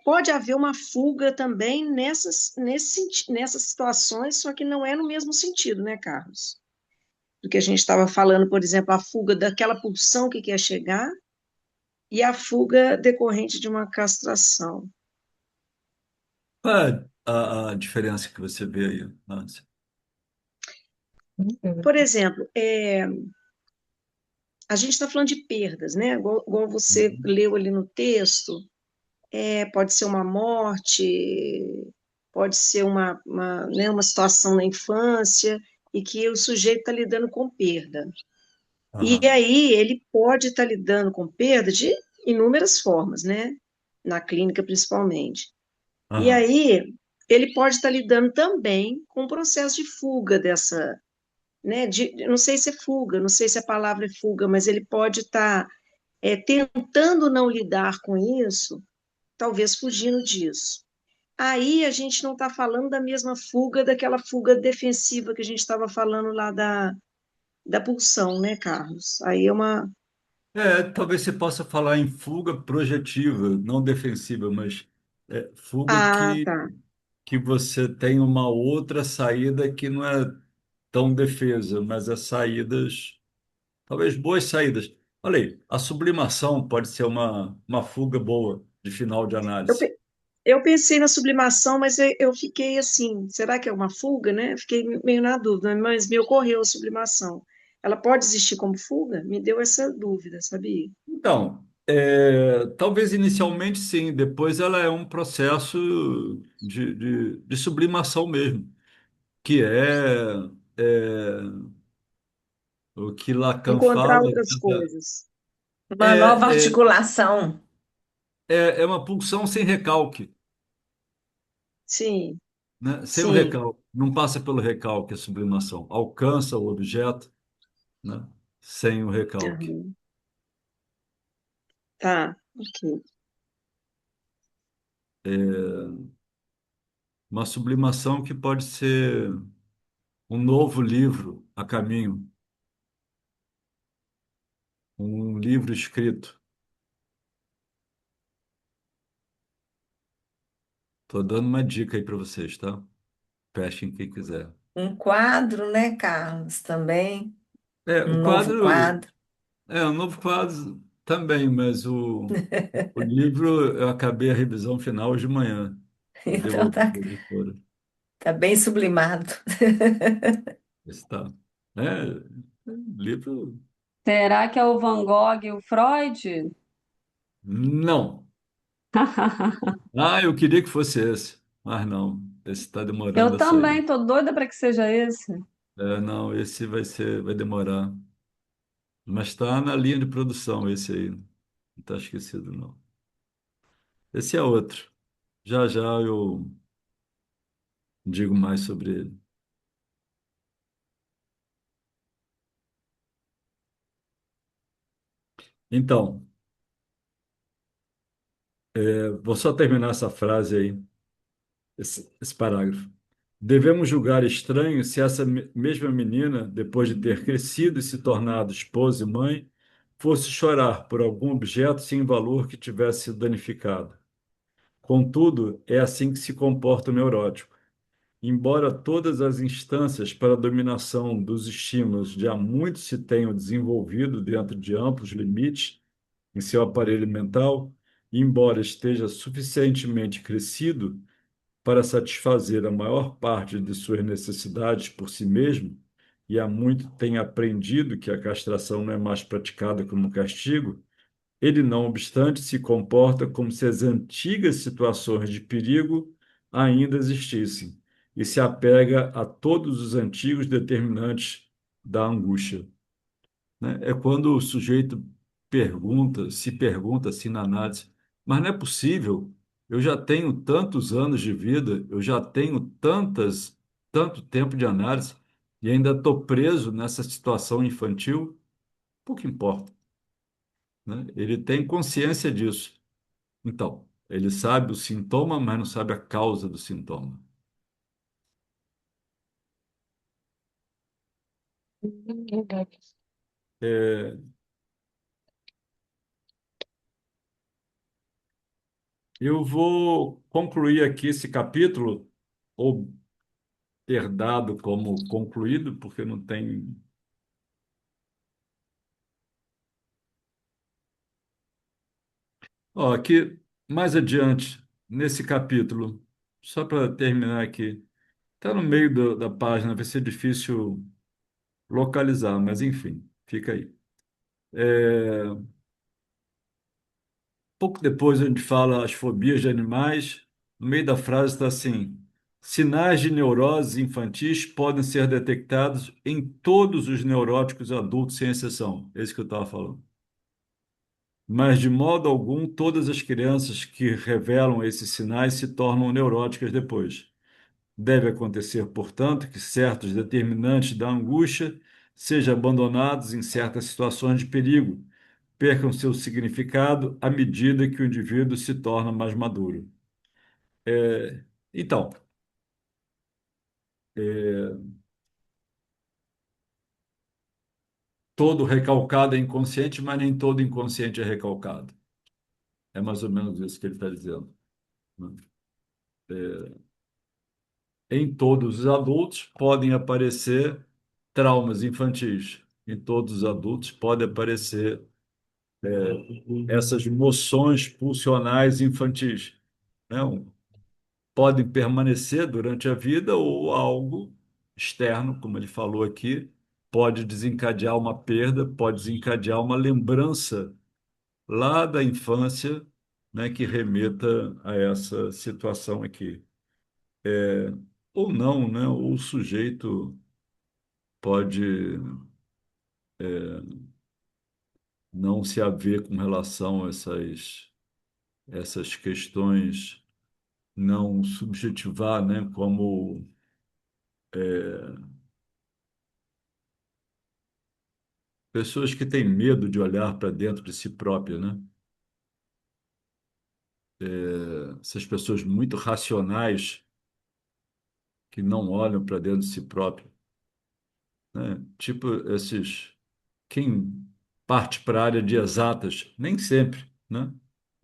pode haver uma fuga também nessas situações, só que não é no mesmo sentido, né, Carlos? Do que a gente estava falando, por exemplo, a fuga daquela pulsão que quer chegar e a fuga decorrente de uma castração. Qual é a diferença que você vê aí, Nancy? Por exemplo, a gente está falando de perdas, né? Igual você Uhum. leu ali no texto, pode ser uma morte, pode ser né, uma situação na infância, e que o sujeito está lidando com perda. E Aham, aí ele pode estar lidando com perda de inúmeras formas, né? Na clínica, principalmente. E aham, aí ele pode estar lidando também com o processo de fuga dessa, né? Não sei se é fuga, não sei se a palavra é fuga, mas ele pode estar tentando não lidar com isso, talvez fugindo disso. Aí a gente não está falando da mesma fuga, daquela fuga defensiva que a gente estava falando lá da pulsão, né, Carlos? Aí é uma. talvez você possa falar em fuga projetiva, não defensiva, mas fuga Ah, tá. que você tem uma outra saída que não é tão defesa, mas é saídas, talvez boas saídas. Olha aí, a sublimação pode ser uma fuga boa de final de Eu, análise. pe- eu pensei na sublimação, mas eu fiquei assim, será que é uma fuga, né? Fiquei meio na dúvida, mas me ocorreu a sublimação. Ela pode existir como fuga? Me deu essa dúvida, sabia? Então, talvez inicialmente sim, depois ela é um processo de sublimação mesmo, que é o que Lacan Encontrar fala, outras coisas. Uma nova é, é, articulação. é uma pulsão sem recalque, Sim, né? Sem o sim. recalque, não passa pelo recalque a sublimação, alcança o objeto, né? Sem o recalque. Aham. Tá, ok. Uma sublimação que pode ser um novo livro a caminho, um livro escrito. Tô dando uma dica aí para vocês, tá? Pesquem quem quiser. Um quadro, né, Carlos? Também, O um novo quadro, quadro. um novo quadro também, mas o livro eu acabei a revisão final hoje de manhã e Então devolvi tá, para a editora. tá bem sublimado. Está. É, livro. Será que é o Van Gogh e o Freud? Não. Ah, eu queria que fosse esse, mas não. Esse está demorando Eu a sair. também, tô doida para que seja esse. Não, esse vai demorar. Mas está na linha de produção esse aí. Não está esquecido, não. Esse é outro. Já já eu digo mais sobre ele. Então, vou só terminar essa frase aí, esse parágrafo. Devemos julgar estranho se essa mesma menina, depois de ter crescido e se tornado esposa e mãe, fosse chorar por algum objeto sem valor que tivesse sido danificado. Contudo, é assim que se comporta o neurótico. Embora todas as instâncias para a dominação dos estímulos já muito se tenham desenvolvido dentro de amplos limites em seu aparelho mental, embora esteja suficientemente crescido para satisfazer a maior parte de suas necessidades por si mesmo, e há muito tem aprendido que a castração não é mais praticada como castigo, ele, não obstante, se comporta como se as antigas situações de perigo ainda existissem e se apega a todos os antigos determinantes da angústia, né? É quando o sujeito se pergunta assim na análise, mas não é possível, eu já tenho tantos anos de vida, eu já tenho tanto tempo de análise e ainda estou preso nessa situação infantil? Pouco importa, né? Ele tem consciência disso. Então, ele sabe o sintoma, mas não sabe a causa do sintoma. É, eu vou concluir aqui esse capítulo, ou ter dado como concluído, porque não tem. Ó, aqui, mais adiante, nesse capítulo, só para terminar aqui, está no meio da página, vai ser difícil localizar, mas enfim, fica aí. É, pouco depois a gente fala as fobias de animais, no meio da frase está assim: sinais de neuroses infantis podem ser detectados em todos os neuróticos adultos, sem exceção. É isso que eu estava falando. Mas, de modo algum, todas as crianças que revelam esses sinais se tornam neuróticas depois. Deve acontecer, portanto, que certos determinantes da angústia sejam abandonados em certas situações de perigo, percam seu significado à medida que o indivíduo se torna mais maduro. Então, é, todo recalcado é inconsciente, mas nem todo inconsciente é recalcado. É mais ou menos isso que ele está dizendo, né? Em todos os adultos podem aparecer traumas infantis. Em todos os adultos pode aparecer essas moções pulsionais infantis, né? Podem permanecer durante a vida ou algo externo, como ele falou aqui, pode desencadear uma perda, pode desencadear uma lembrança lá da infância, né, que remeta a essa situação aqui. Ou não, né? Ou o sujeito pode não se haver com relação a essas questões, não subjetivar, né, como pessoas que têm medo de olhar para dentro de si própria, né? Essas pessoas muito racionais que não olham para dentro de si próprio, né? Tipo quem parte para a área de exatas, nem sempre, né?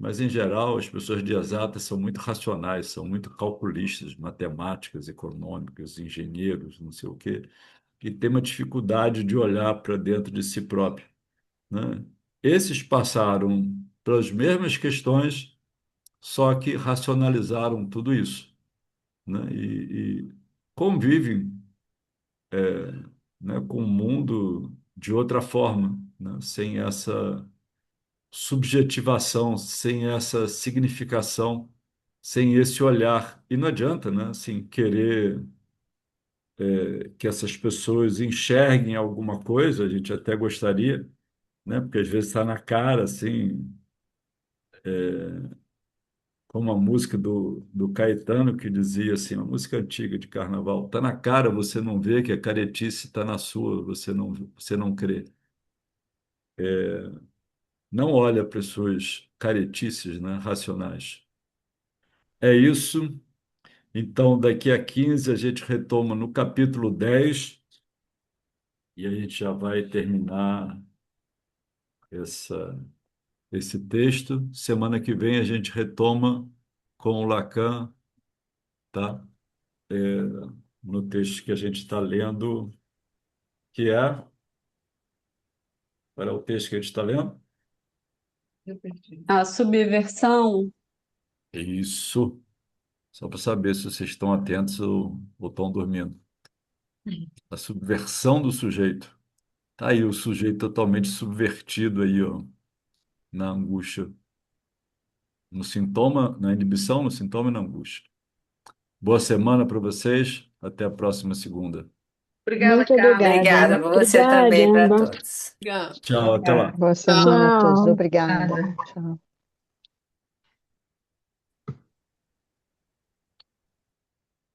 mas em geral as pessoas de exatas são muito racionais, são muito calculistas, matemáticas, econômicas, engenheiros, não sei o quê, e têm uma dificuldade de olhar para dentro de si próprio, né? Esses passaram pelas mesmas questões, só que racionalizaram tudo isso, né? E convivem, né, com o mundo de outra forma, né? Sem essa subjetivação, sem essa significação, sem esse olhar. E não adianta, né, assim, querer que essas pessoas enxerguem alguma coisa, a gente até gostaria, né, porque às vezes está na cara, assim, como a música do Caetano que dizia assim, uma música antiga de carnaval, está na cara, você não vê que a caretice está na sua, você não crê. Não olha para as suas caretices, né, racionais. É isso. Então, daqui a 15 a gente retoma no capítulo 10 e a gente já vai terminar essa, esse texto. Semana que vem a gente retoma com o Lacan, tá? É, no texto que a gente está lendo, que é. Qual é o texto que a gente está lendo? A subversão. Isso. Só para saber se vocês estão atentos ou estão dormindo. A subversão do sujeito. Tá aí o sujeito totalmente subvertido aí, ó, na angústia. No sintoma, na inibição, no sintoma e na angústia. Boa semana para vocês. Até a próxima segunda. Obrigada, Muito Carla. Obrigada obrigada. para você Obrigada. também, para todos. Obrigada. Tchau, até lá. Boa semana a todos. Tchau. Obrigada. Tchau.